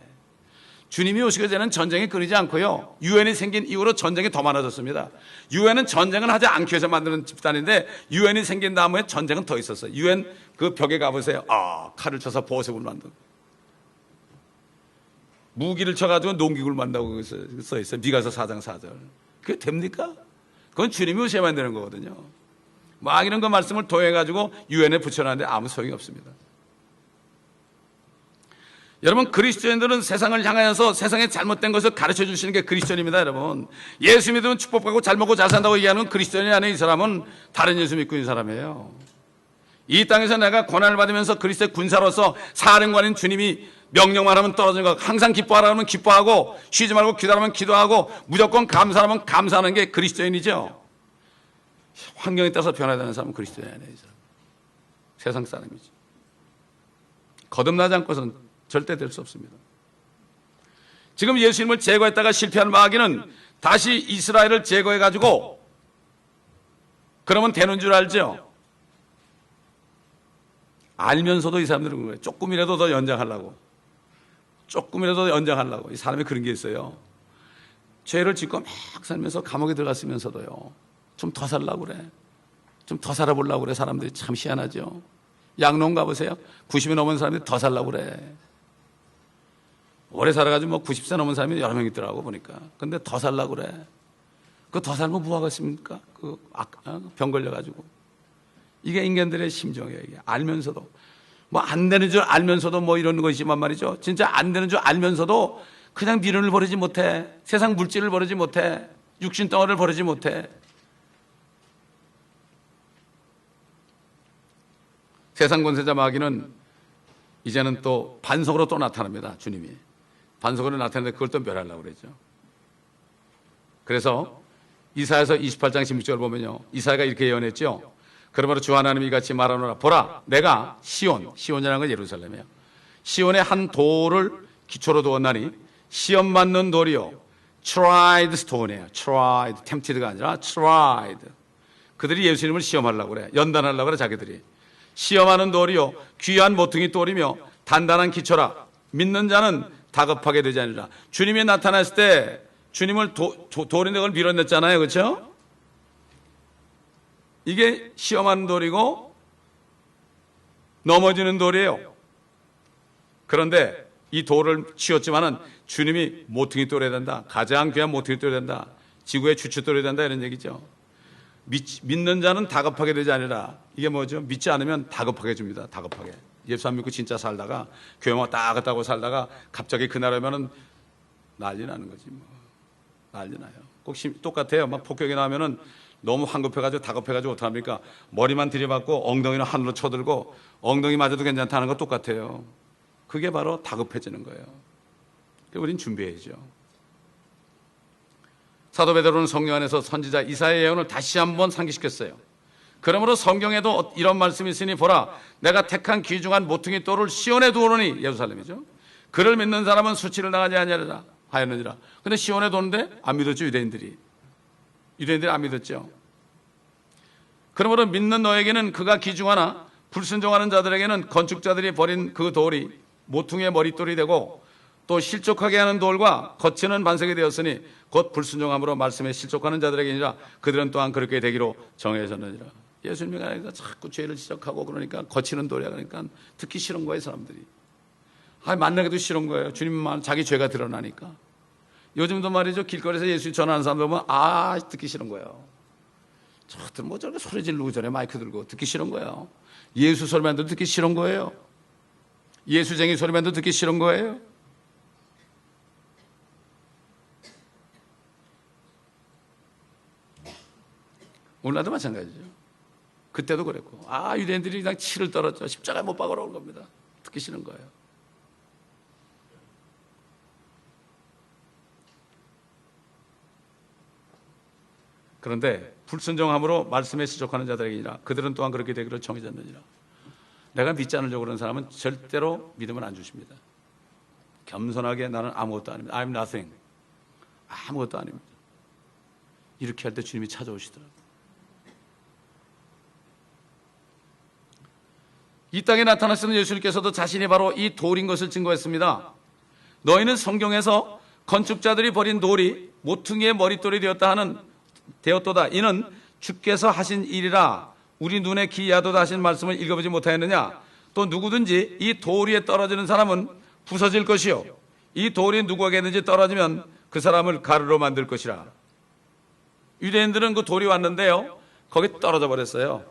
주님이 오시게 되는 전쟁이 끊이지 않고요. 유엔이 생긴 이후로 전쟁이 더 많아졌습니다. 유엔은 전쟁을 하지 않기 위해서 만드는 집단인데 유엔이 생긴 다음에 전쟁은 더 있었어요. 유엔 그 벽에 가보세요. 칼을 쳐서 보석을 만들고 무기를 쳐가지고 농기구를 만든다고 써있어요. 미가서 4장 4절. 그게 됩니까? 그건 주님이 오셔야만 되는 거거든요. 마귀는 그 말씀을 도해가지고 유엔에 붙여놨는데 아무 소용이 없습니다. 여러분, 그리스도인들은 세상을 향하여서 세상의 잘못된 것을 가르쳐 주시는 게 그리스도인입니다. 여러분, 예수 믿으면 축복받고 잘 먹고 잘 산다고 얘기하는 그리스도인이 아닌 이 사람은 다른 예수 믿고 있는 사람이에요. 이 땅에서 내가 고난을 받으면서 그리스도의 군사로서 사령관인 주님이 명령만 하면 떨어지는 거, 항상 기뻐하라면 기뻐하고 쉬지 말고 기도하면 기도하고 무조건 감사하면 감사하는 게 그리스도인이죠. 환경에 따라서 변화되는 사람은 그리스도인이 아니에요. 세상 사람이죠. 거듭나지 않고서는 절대 될 수 없습니다. 지금 예수님을 제거했다가 실패한 마귀는 다시 이스라엘을 제거해가지고 그러면 되는 줄 알죠? 알면서도 이 사람들은 그런 거예요. 조금이라도 더 연장하려고. 이 사람이 그런 게 있어요. 죄를 짓고 막 살면서 감옥에 들어갔으면서도요. 좀 더 살려고 그래. 좀 더 살아보려고 그래. 사람들이 참 희한하죠. 양농 가보세요. 90이 넘은 사람들이 더 살려고 그래. 오래 살아가지고 90세 넘은 사람이 여러 명 있더라고 보니까. 근데 더 살려고 그래. 그 더 살면 뭐 하겠습니까? 병 걸려가지고. 이게 인간들의 심정이에요. 이게. 알면서도. 안 되는 줄 알면서도 이런 것이지만 말이죠. 진짜 안 되는 줄 알면서도 그냥 미련을 버리지 못해. 세상 물질을 버리지 못해. 육신 덩어리를 버리지 못해. 세상 권세자 마귀는 이제는 또 반석으로 또 나타납니다. 주님이. 반석으로 나타나는데 그걸 또 멸하려고 그러죠. 그래서 이사야서 28장 16절을 보면요. 이사야가 이렇게 예언했죠. 그러므로 주 하나님이 이같이 말하노라. 보라, 내가 시온이라는 건 예루살렘이에요. 시온의 한 돌을 기초로 두었나니 시험 맞는 돌이요. tried stone이에요. tried, tempted가 아니라 tried. 그들이 예수님을 시험하려고 그래. 연단하려고 그래, 자기들이. 시험하는 돌이요. 귀한 모퉁이 돌이며 단단한 기초라. 믿는 자는 다급하게 되지 않으리라. 주님이 나타났을 때 주님을 돌인데 그걸 밀어냈잖아요. 그렇죠? 이게 시험하는 돌이고 넘어지는 돌이에요. 그런데 이 돌을 치웠지만은 주님이 모퉁이 돌이 된다. 가장 귀한 모퉁이 돌이 된다. 지구의 주춧돌이 된다. 이런 얘기죠. 믿는 자는 다급하게 되지 않으라. 이게 뭐죠? 믿지 않으면 다급하게 줍니다. 다급하게. 예수 안 믿고 진짜 살다가 교회만 딱 갔다고 살다가 갑자기 그날 오면은 난리 나는 거지 뭐. 난리 나요. 꼭 똑같아요. 폭격이 나면은 너무 황급해가지고 다급해가지고 어떡합니까? 머리만 들이받고 엉덩이는 하늘로 쳐들고 엉덩이 맞아도 괜찮다는 거 똑같아요. 그게 바로 다급해지는 거예요. 우린 준비해야죠. 사도 베드로는 성령 안에서 선지자 이사야의 예언을 다시 한번 상기시켰어요. 그러므로 성경에도 이런 말씀이 있으니 보라, 내가 택한 귀중한 모퉁이 돌을 시온에 두오노니, 예루살렘이죠. 그를 믿는 사람은 수치를 당하지 아니하리라 하였느니라. 근데 시온에 도는데 안 믿었죠. 유대인들이 안 믿었죠. 그러므로 믿는 너에게는 그가 기중하나 불순종하는 자들에게는 건축자들이 버린 그 돌이 모퉁이의 머릿돌이 되고 또 실족하게 하는 돌과 거치는 반석이 되었으니 곧 불순종함으로 말씀에 실족하는 자들에게니라. 그들은 또한 그렇게 되기로 정해졌느니라. 예수님이 가니까 자꾸 죄를 지적하고 그러니까 거치는 돌이야. 그러니까 듣기 싫은 거예요, 사람들이. 만나기도 싫은 거예요. 주님만 자기 죄가 드러나니까. 요즘도 말이죠, 길거리에서 예수 전하는 사람들 보면 듣기 싫은 거예요. 저들 뭐 저렇게 소리 지르고 전에 마이크 들고 듣기 싫은 거예요. 예수 소리만 들도 듣기 싫은 거예요. 예수쟁이 소리만 들도 듣기 싫은 거예요. 오늘날도 마찬가지죠. 그때도 그랬고 유대인들이 그냥 치를 떨었죠. 십자가에 못 박으러 온 겁니다. 듣기 싫은 거예요. 그런데 불순종함으로 말씀에 실족하는 자들에게니라. 그들은 또한 그렇게 되기로 정해졌느니라. 내가 믿지 않으려고 그러는 사람은 절대로 믿음을 안 주십니다. 겸손하게 나는 아무것도 아닙니다. I'm nothing. 아무것도 아닙니다. 이렇게 할 때 주님이 찾아오시더라고요. 이 땅에 나타나시는 예수님께서도 자신이 바로 이 돌인 것을 증거했습니다. 너희는 성경에서 건축자들이 버린 돌이 모퉁이의 머릿돌이 되었도다. 이는 주께서 하신 일이라 우리 눈에 기이하도다 하신 말씀을 읽어보지 못하였느냐. 또 누구든지 이 돌 위에 떨어지는 사람은 부서질 것이요 이 돌이 누구에게든지 떨어지면 그 사람을 가루로 만들 것이라. 유대인들은 그 돌이 왔는데요, 거기 떨어져 버렸어요.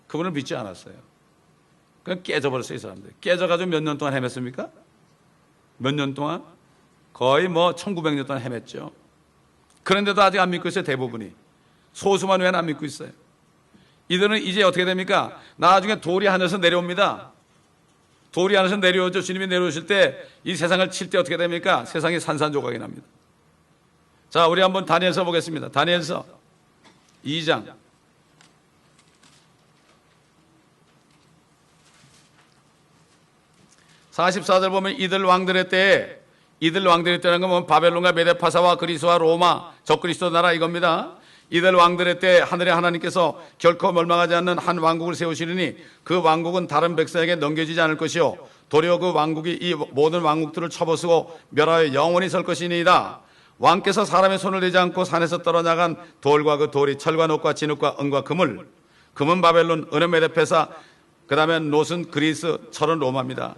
그분을 믿지 않았어요. 그냥 깨져버렸어요. 이 사람들 깨져가지고 몇 년 동안 헤맸습니까? 몇 년 동안? 거의 1900년 동안 헤맸죠. 그런데도 아직 안 믿고 있어요. 대부분이. 소수만 외에는 안 믿고 있어요. 이들은 이제 어떻게 됩니까? 나중에 돌이 하늘에서 내려옵니다. 돌이 하늘에서 내려오죠. 주님이 내려오실 때 이 세상을 칠 때 어떻게 됩니까? 세상이 산산조각이 납니다. 자, 우리 한번 다니엘서 보겠습니다. 다니엘서 2장 44절 보면 이들 왕들의 때라는 건 바벨론과 메데파사와 그리스와 로마 적그리스도 나라 이겁니다. 이들 왕들의 때 하늘의 하나님께서 결코 멸망하지 않는 한 왕국을 세우시리니 그 왕국은 다른 백성에게 넘겨지지 않을 것이요 도리어 그 왕국이 이 모든 왕국들을 쳐부수고 멸하여 영원히 설 것이니이다. 왕께서 사람의 손을 대지 않고 산에서 떨어나간 돌과 그 돌이 철과 녹과 진흙과 은과 금은 바벨론, 은은 메데파사, 그 다음에 놋은 그리스, 철은 로마입니다.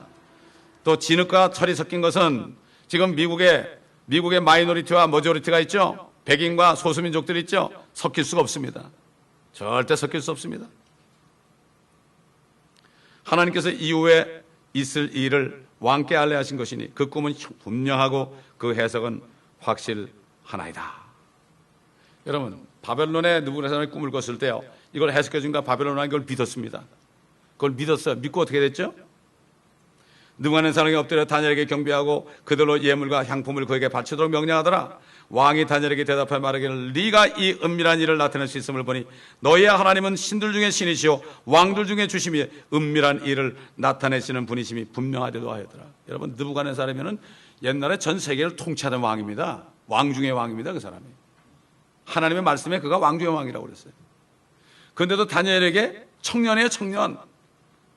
또 진흙과 철이 섞인 것은 지금 미국의 마이너리티와 머저리티가 있죠. 백인과 소수민족들이 있죠. 섞일 수가 없습니다. 절대 섞일 수 없습니다. 하나님께서 이후에 있을 일을 왕께 알레하신 것이니 그 꿈은 분명하고 그 해석은 확실하나이다. 여러분, 바벨론의 느부갓네살의 꿈을 꿨을 때요, 이걸 해석해 준가 바벨론 왕이 그걸 믿었습니다. 그걸 믿었어요. 믿고 어떻게 됐죠? 느부갓네살이 엎드려 다니엘에게 경배하고 그들로 예물과 향품을 그에게 바치도록 명령하더라. 왕이 다니엘에게 대답하여 말하기를 네가 이 은밀한 일을 나타낼 수 있음을 보니 너희의 하나님은 신들 중에 신이시오 왕들 중에 주심이 은밀한 일을 나타내시는 분이심이 분명하되도 하였더라. 여러분, 느부갓네살이면은 옛날에 전 세계를 통치하던 왕입니다. 왕 중의 왕입니다. 그 사람이. 하나님의 말씀에 그가 왕 중의 왕이라고 그랬어요. 그런데도 다니엘에게 청년이에요. 청년.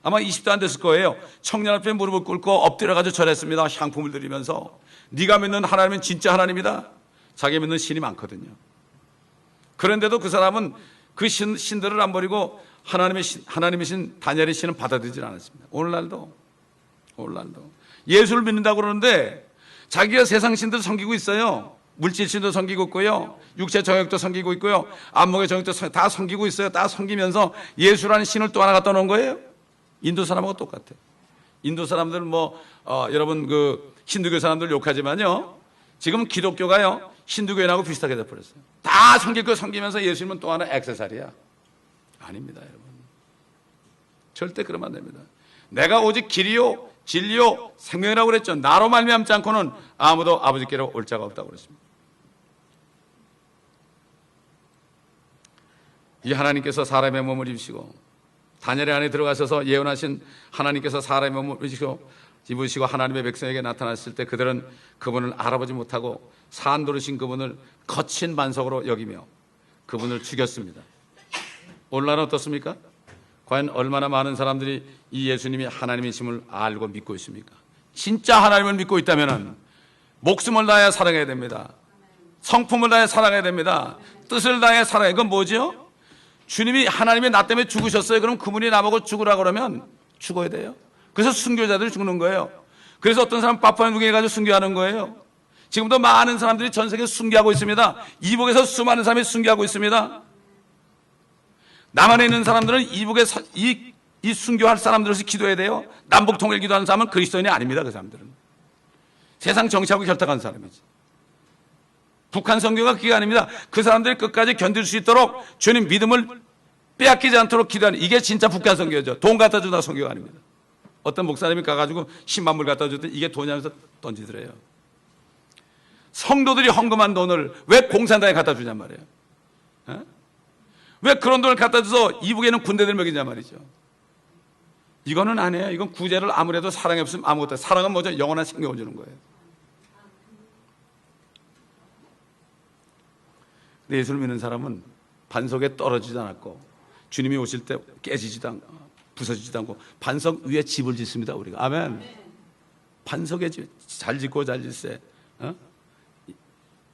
아마 20도 안 됐을 거예요. 청년 앞에 무릎을 꿇고 엎드려가지고 절했습니다. 향품을 드리면서 네가 믿는 하나님은 진짜 하나님이다. 자기 믿는 신이 많거든요. 그런데도 그 사람은 그 신들을 안 버리고 하나님의 신 다니엘의 신은 받아들이질 않았습니다. 오늘날도 예수를 믿는다고 그러는데 자기가 세상 신들을 섬기고 있어요. 물질 신도 섬기고 있고요, 육체 정욕도 섬기고 있고요, 안목의 정욕도 다 섬기고 있어요. 다 섬기면서 예수라는 신을 또 하나 갖다 놓은 거예요. 인도 사람하고 똑같아요. 인도 사람들 여러분 그 힌두교 사람들 욕하지만요, 지금 기독교가요 힌두교인하고 비슷하게 돼버렸어요. 다 섬길 거 섬기면서 예수님은 또 하나 액세서리야. 아닙니다, 여러분. 절대 그러면 안 됩니다. 내가 오직 길이요 진리요 생명이라고 그랬죠. 나로 말미암지 않고는 아무도 아버지께로 올 자가 없다고 그랬습니다. 이 하나님께서 사람의 몸을 입으시고 다니엘의 안에 들어가셔서 예언하신 하나님께서 사람의 몸을 입으시고 입으시고 하나님의 백성에게 나타났을 때 그들은 그분을 알아보지 못하고 산도르신 그분을 거친 반석으로 여기며 그분을 죽였습니다. 오늘날은 어떻습니까? 과연 얼마나 많은 사람들이 이 예수님이 하나님이심을 알고 믿고 있습니까? 진짜 하나님을 믿고 있다면 목숨을 다해 사랑해야 됩니다. 성품을 다해 사랑해야 됩니다. 뜻을 다해 사랑해야. 그건 뭐죠? 주님이 하나님이 나 때문에 죽으셨어요. 그럼 그분이 나보고 죽으라 그러면 죽어야 돼요. 그래서 순교자들이 죽는 거예요. 그래서 어떤 사람 파푸아뉴기니에 가서 순교하는 거예요. 지금도 많은 사람들이 전 세계에 순교하고 있습니다. 이북에서 수많은 사람이 순교하고 있습니다. 남한에 있는 사람들은 이북에 이 순교할 사람들에서 기도해야 돼요. 남북 통일 기도하는 사람은 그리스도인이 아닙니다. 그 사람들은 세상 정치하고 결탁한 사람이지. 북한 선교가 그게 아닙니다. 그 사람들이 끝까지 견딜 수 있도록 주님 믿음을 빼앗기지 않도록 기도하는, 이게 진짜 북한 선교죠. 돈 갖다 주다 선교가 아닙니다. 어떤 목사님이 가가지고 10만 불 갖다 줬더니 이게 돈이 하면서 던지더래요. 성도들이 헌금한 돈을 왜 공산당에 갖다 주냔 말이에요. 에? 왜 그런 돈을 갖다 줘서 이북에는 군대들 먹이냐 말이죠. 이거는 아니에요. 이건 구제를 아무래도 사랑이 없으면 아무것도. 사랑은 뭐죠? 영원한 생명을 주는 거예요. 근데 예수를 믿는 사람은 반석에 떨어지지 않았고 주님이 오실 때 깨지지도 않고 부서지지도 않고 반석 위에 집을 짓습니다. 우리가. 아멘. 반석에 집 잘 짓고 잘 짓세. 어?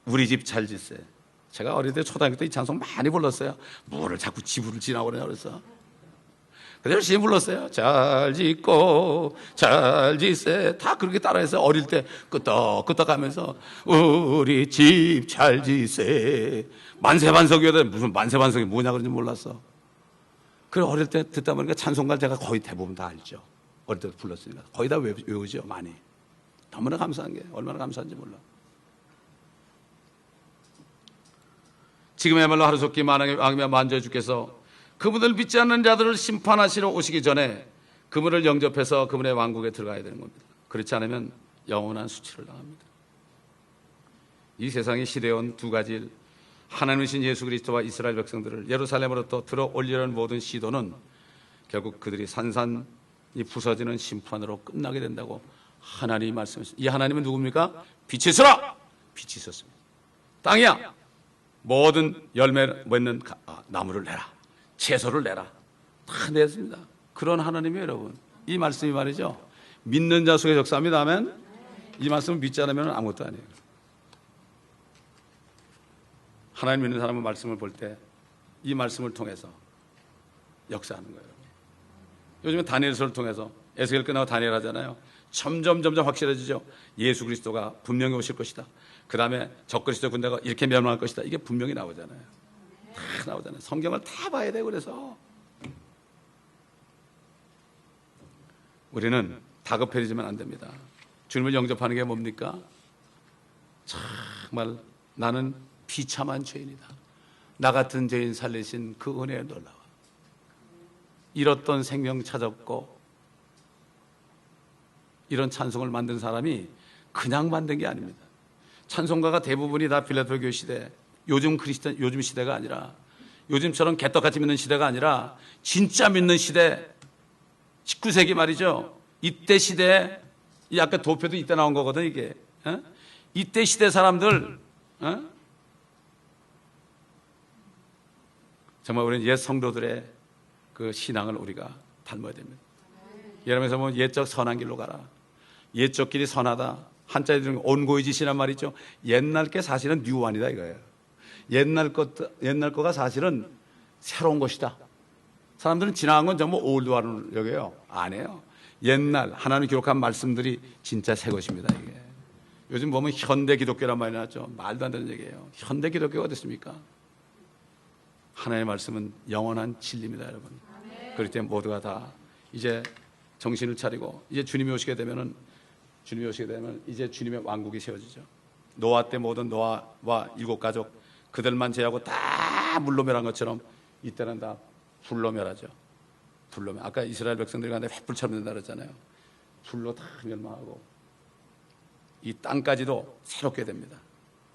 우리 집 잘 짓세. 제가 어릴 때 초등학교 때 이 찬송 많이 불렀어요. 뭐를 자꾸 집을 지나고 그러냐 그래서. 그래서 열심히 불렀어요. 잘 짓고 잘 짓세. 다 그렇게 따라해서 어릴 때 끄떡끄떡 하면서 우리 집 잘 짓세. 만세반석이어도 무슨 만세반석이 뭐냐 그런지 몰랐어. 그래 어릴 때 듣다 보니까 찬송가 제가 거의 대부분 다 알죠. 어릴 때 불렀으니까 거의 다 외우죠. 많이. 너무나 감사한 게 얼마나 감사한지 몰라. 지금야말로 하루속히 만왕의 왕이며 만주의 주께서 그분을 믿지 않는 자들을 심판하시러 오시기 전에 그분을 영접해서 그분의 왕국에 들어가야 되는 겁니다. 그렇지 않으면 영원한 수치를 당합니다. 이 세상에 시대온 두 가지 일, 하나님이신 예수 그리스도와 이스라엘 백성들을 예루살렘으로부터 들어 올리려는 모든 시도는 결국 그들이 산산이 부서지는 심판으로 끝나게 된다고 하나님이 말씀하셨습니다. 이 하나님은 누굽니까? 빛이 있으라! 빛이 있었습니다. 땅이야! 모든 열매 맺는 나무를 내라. 채소를 내라. 다 냈습니다. 그런 하나님이 여러분. 이 말씀이 말이죠. 믿는 자 속에 역사합니다. 아멘. 이 말씀을 믿지 않으면 아무것도 아니에요. 하나님 믿는 사람은 말씀을 볼 때 이 말씀을 통해서 역사하는 거예요. 요즘에 다니엘서를 통해서 에스겔 끝나고 다니엘 하잖아요. 점점 확실해지죠. 예수 그리스도가 분명히 오실 것이다. 그 다음에 적그리스도 군대가 이렇게 멸망할 것이다. 이게 분명히 나오잖아요. 다 나오잖아요. 성경을 다 봐야 돼요. 그래서 우리는 다급해지면 안 됩니다. 주님을 영접하는 게 뭡니까? 정말 나는 비참한 죄인이다. 나 같은 죄인 살리신 그 은혜에 놀라워. 잃었던 생명 찾았고 이런 찬송을 만든 사람이 그냥 만든 게 아닙니다. 찬송가가 대부분이 다 빌라델피아 교회 시대, 요즘 시대가 아니라 요즘처럼 개떡같이 믿는 시대가 아니라 진짜 믿는 시대, 19세기 말이죠. 이때 시대에 이 아까 도표도 이때 나온 거거든 이게. 이때 시대 사람들 정말 우리는 옛 성도들의 그 신앙을 우리가 닮아야 됩니다. 예를 보면 옛적 선한 길로 가라. 옛적 길이 선하다. 한자에 들으면 온고이짓이란 말이죠. 옛날 게 사실은 뉴완이다 이거예요. 옛날 거가 사실은 새로운 것이다. 사람들은 지나간 건 전부 올드완을 여겨요. 아니에요. 옛날 하나님 기록한 말씀들이 진짜 새 것입니다. 이게 요즘 보면 현대 기독교란 말이 나왔죠. 말도 안 되는 얘기예요. 현대 기독교가 어딨습니까? 하나님의 말씀은 영원한 진리입니다, 여러분. 그렇기 때문에 모두가 다 이제 정신을 차리고 이제 주님이 오시게 되면 이제 주님의 왕국이 세워지죠. 노아 때 모든 노아와 일곱 가족 그들만 제하고 다 물로 멸한 것처럼 이때는 다 불로 멸하죠. 불로 멸. 아까 이스라엘 백성들이 가는데 횃불처럼 된다 그랬잖아요. 불로 다 멸망하고 이 땅까지도 새롭게 됩니다.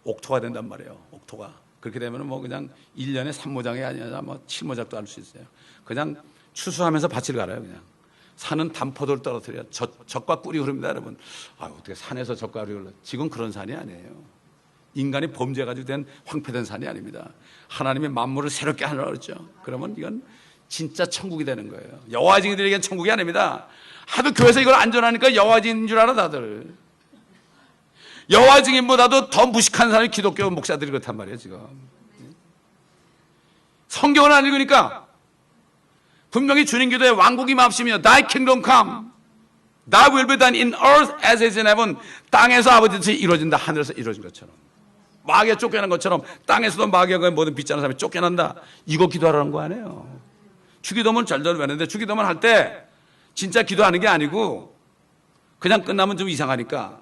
옥토가 된단 말이에요. 옥토가. 그렇게 되면 뭐 그냥 1년에 3모작이 아니라 뭐 7모작도 할 수 있어요. 그냥 추수하면서 밭을 갈아요. 그냥 산은 단포도를 떨어뜨려 젖과 꿀이 흐릅니다, 여러분. 어떻게 산에서 젖과 꿀이 흘러? 지금 그런 산이 아니에요. 인간이 범죄가지고 된 황폐된 산이 아닙니다. 하나님의 만물을 새롭게 하느라 그랬죠. 그러면 이건 진짜 천국이 되는 거예요. 여호와 증인들에게는 천국이 아닙니다. 하도 교회에서 이걸 안 전하니까 여호와 증인인 줄 알아, 다들. 여호와 증인보다도 더 무식한 사람이 기독교 목사들이 그렇단 말이에요, 지금. 성경을 안 읽으니까 분명히 주님 기도에 왕국이 마옵시며 Thy kingdom come, Thy will be done in earth as it is in heaven. 땅에서 아버지뜻이 이루어진다, 하늘에서 이루어진 것처럼. 마귀가 쫓겨난 것처럼 땅에서도 마귀가 모든 빚자는 사람이 쫓겨난다. 이거 기도하라는 거 아니에요. 주기도문 절절 외는데 주기도문 할 때 진짜 기도하는 게 아니고 그냥 끝나면 좀 이상하니까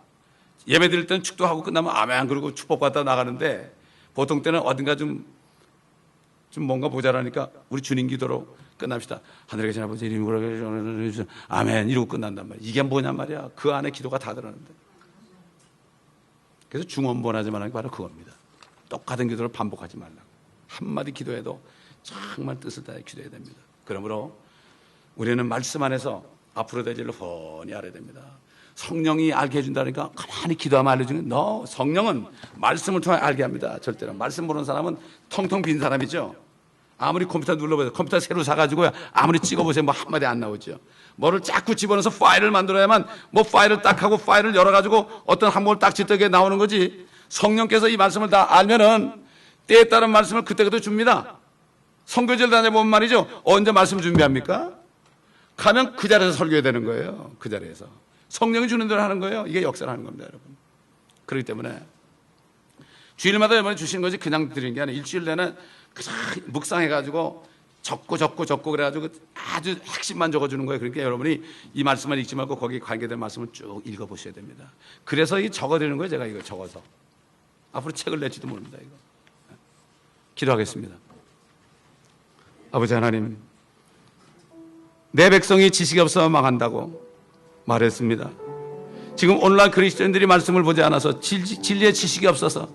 예배 드릴 때는 축도하고 끝나면 아멘 그러고 축복받다 나가는데 보통 때는 어딘가 좀 뭔가 모자라니까 우리 주님 기도로 끝납시다. 하늘에 계신 아버지 이름으로 아멘 이러고 끝난단 말이야. 이게 뭐냔 말이야. 그 안에 기도가 다 들어가는데. 그래서 중언부언하지만 하는 게 바로 그겁니다. 똑같은 기도를 반복하지 말라고. 한마디 기도해도 정말 뜻을 다해 기도해야 됩니다. 그러므로 우리는 말씀 안에서 앞으로 될 일을 훤히 알아야 됩니다. 성령이 알게 해준다니까 가만히 기도하면 알려주는 성령은 말씀을 통해 알게 합니다. 절대로. 말씀 모르는 사람은 텅텅 빈 사람이죠. 아무리 컴퓨터 눌러보세요. 컴퓨터 새로 사가지고요. 아무리 찍어보세요. 뭐 한마디 안 나오죠. 뭐를 자꾸 집어넣어서 파일을 만들어야만 뭐 파일을 딱 하고 파일을 열어가지고 어떤 한 번을 딱 짓게 나오는 거지. 성령께서 이 말씀을 다 알면은 때에 따른 말씀을 그때그때 줍니다. 선교지를 다녀보면 말이죠. 언제 말씀 준비합니까? 가면 그 자리에서 설교해야 되는 거예요. 그 자리에서. 성령이 주는 대로 하는 거예요. 이게 역사를 하는 겁니다, 여러분. 그렇기 때문에 주일마다 여러분이 주시는 것이 그냥 드리는 게 아니라 일주일 내내 묵상해가지고 적고 그래가지고 아주 핵심만 적어주는 거예요. 그러니까 여러분이 이 말씀만 읽지 말고 거기에 관계된 말씀을 쭉 읽어보셔야 됩니다. 그래서 이 적어드리는 거예요. 제가 이거 적어서. 앞으로 책을 낼지도 모릅니다. 이거. 기도하겠습니다. 아버지 하나님, 내 백성이 지식이 없어 망한다고 말했습니다. 지금 오늘날 그리스도인들이 말씀을 보지 않아서 진리의 지식이 없어서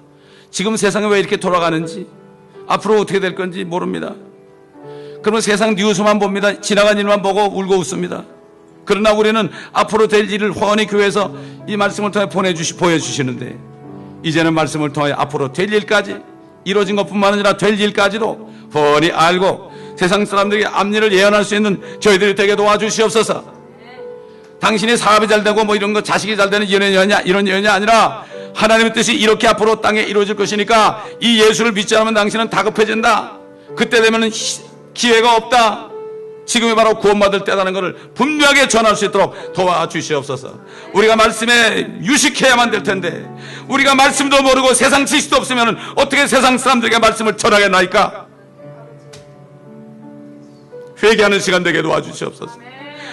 지금 세상이 왜 이렇게 돌아가는지 앞으로 어떻게 될 건지 모릅니다. 그러면 세상 뉴스만 봅니다. 지나간 일만 보고 울고 웃습니다. 그러나 우리는 앞으로 될 일을 훤히 교회에서 이 말씀을 통해 보여주시는데 이제는 말씀을 통해 앞으로 될 일까지 이루어진 것뿐만 아니라 될 일까지도 훤히 알고 세상 사람들에게 앞일을 예언할 수 있는 저희들이 되게 도와주시옵소서. 당신이 사업이 잘 되고 뭐 이런 거 자식이 잘 되는 이런 예언이 아니라 하나님의 뜻이 이렇게 앞으로 땅에 이루어질 것이니까 이 예수를 믿지 않으면 당신은 다급해진다. 그때 되면은 기회가 없다. 지금이 바로 구원받을 때라는 것을 분명하게 전할 수 있도록 도와주시옵소서. 우리가 말씀에 유식해야만 될 텐데 우리가 말씀도 모르고 세상 지식도 없으면 어떻게 세상 사람들에게 말씀을 전하겠나이까? 회개하는 시간 되게 도와주시옵소서.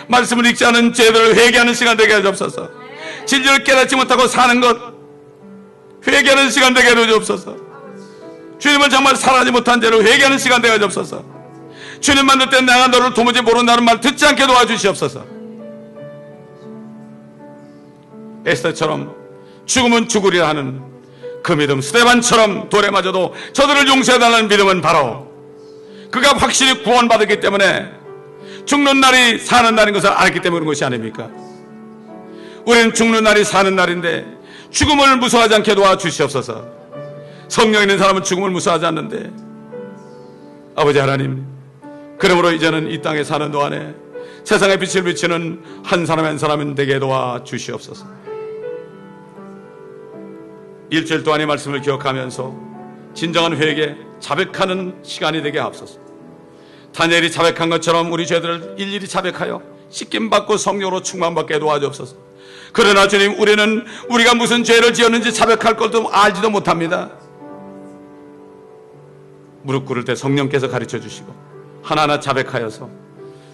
말씀을 읽지 않은 죄들을 회개하는 시간 되게 해주옵소서. 진리를 깨닫지 못하고 사는 것 회개하는 시간 되게 해주옵소서. 주님을 정말 사랑하지 못한 죄를 회개하는 시간 되게 해주옵소서. 주님 만들 때 내가 너를 도무지 모른다는 말 듣지 않게 도와주시옵소서. 에스더처럼 죽으면 죽으리라 하는 그 믿음, 스데반처럼 돌에 맞아도 저들을 용서해달라는 믿음은 바로 그가 확실히 구원받았기 때문에 죽는 날이 사는 날인 것을 알았기 때문에 그런 것이 아닙니까? 우리는 죽는 날이 사는 날인데 죽음을 무서워하지 않게 도와주시옵소서. 성령 있는 사람은 죽음을 무서워하지 않는데 아버지 하나님, 그러므로 이제는 이 땅에 사는 동안에 세상의 빛을 비치는 한 사람 한 사람은 되게 도와주시옵소서. 일주일 동안의 말씀을 기억하면서 진정한 회개, 자백하는 시간이 되게 하옵소서. 다니엘이 자백한 것처럼 우리 죄들을 일일이 자백하여 씻김받고 성령으로 충만받게 도와주옵소서. 그러나 주님, 우리는 우리가 무슨 죄를 지었는지 자백할 것도 알지도 못합니다. 무릎 꿇을 때 성령께서 가르쳐 주시고 하나하나 자백하여서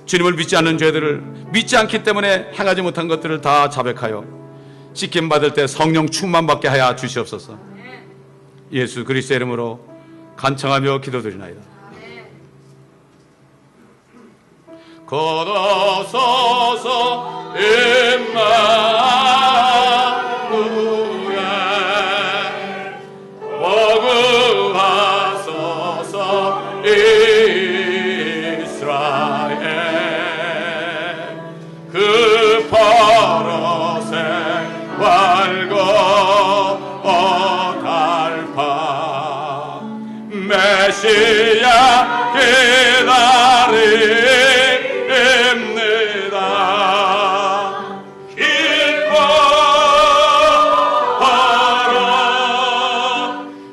주님을 믿지 않는 죄들을 믿지 않기 때문에 행하지 못한 것들을 다 자백하여 씻김받을 때 성령 충만받게 하여 주시옵소서. 예수 그리스도의 이름으로 간청하며 기도드리나이다. 걷어서서 임마누엘 복음하소서 이스라엘 메시아 기다립니다. 기뻐하라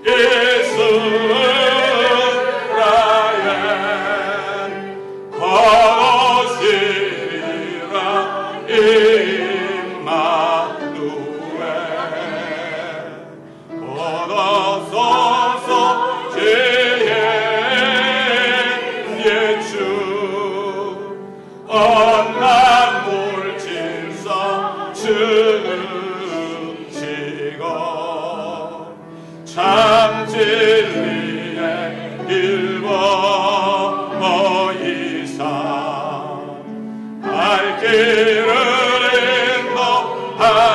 이스라엘 거두시리라 임마누엘 얻어서서 예주 언난 물질서 증지고 참 진리의 일버 이상 알 길을 인도하소서.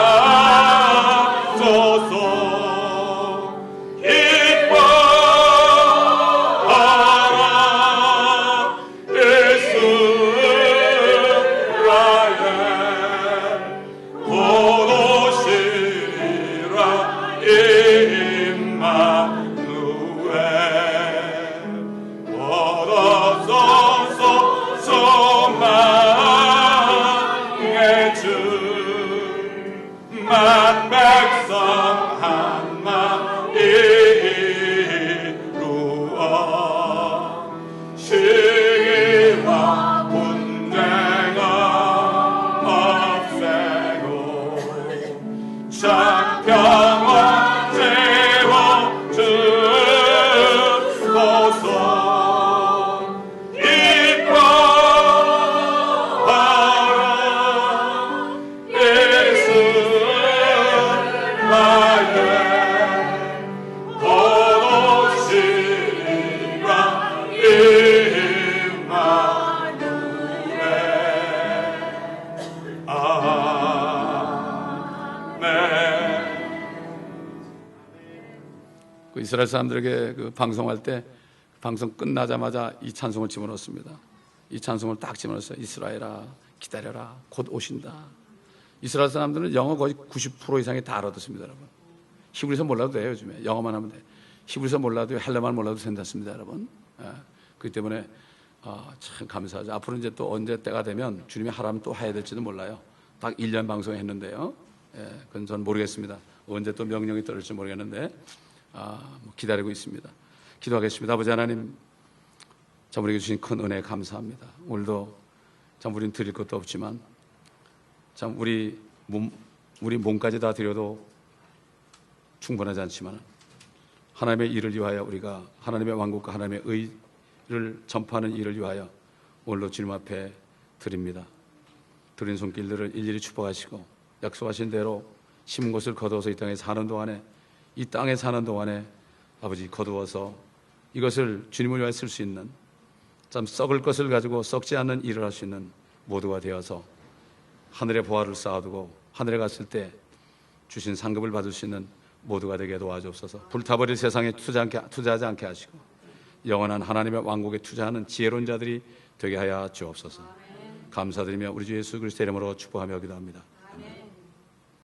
만 백성 한마 이루어 시기와 분쟁을 없애고 장평원 세워주소서. 기뻐하라 거두시리라 임마누엘. 아멘. 그 이스라엘 사람들에게 그 방송할 때 방송 끝나자마자 이 찬송을 집어넣습니다. 이 찬송을 딱 집어넣었어요. 이스라엘아 기다려라 곧 오신다. 이스라엘 사람들은 영어 거의 90% 이상이 다 알아듣습니다, 여러분. 히브리서 몰라도 돼요, 요즘에. 영어만 하면 돼. 히브리서 몰라도 헬라만 몰라도 된다습니다, 여러분. 그렇기 때문에 참 감사하죠. 앞으로 이제 또 언제 때가 되면 주님이 하라면 또 해야 될지도 몰라요. 딱 1년 방송했는데요. 그건 전 모르겠습니다. 언제 또 명령이 떨어질지 모르겠는데 기다리고 있습니다. 기도하겠습니다. 아버지 하나님, 참 우리에게 주신 큰 은혜에 감사합니다. 오늘도 참 우리는 드릴 것도 없지만 참 우리 몸까지 다 드려도 충분하지 않지만 하나님의 일을 위하여 우리가 하나님의 왕국과 하나님의 의를 전파하는 일을 위하여 오늘도 주님 앞에 드립니다. 드린 손길들을 일일이 축복하시고 약속하신 대로 심은 것을 거두어서 이 땅에 사는 동안에 아버지 거두어서 이것을 주님을 위하여 쓸 수 있는 참 썩을 것을 가지고 썩지 않는 일을 할 수 있는 모두가 되어서 하늘의 보화를 쌓아두고 하늘에 갔을 때 주신 상급을 받을 수 있는 모두가 되게 도와주옵소서. 불타버릴 세상에 투자하지 않게 하시고 영원한 하나님의 왕국에 투자하는 지혜로운 자들이 되게 하여 주옵소서. 감사드리며 우리 주 예수 그리스도의 이름으로 축복하며 기도합니다.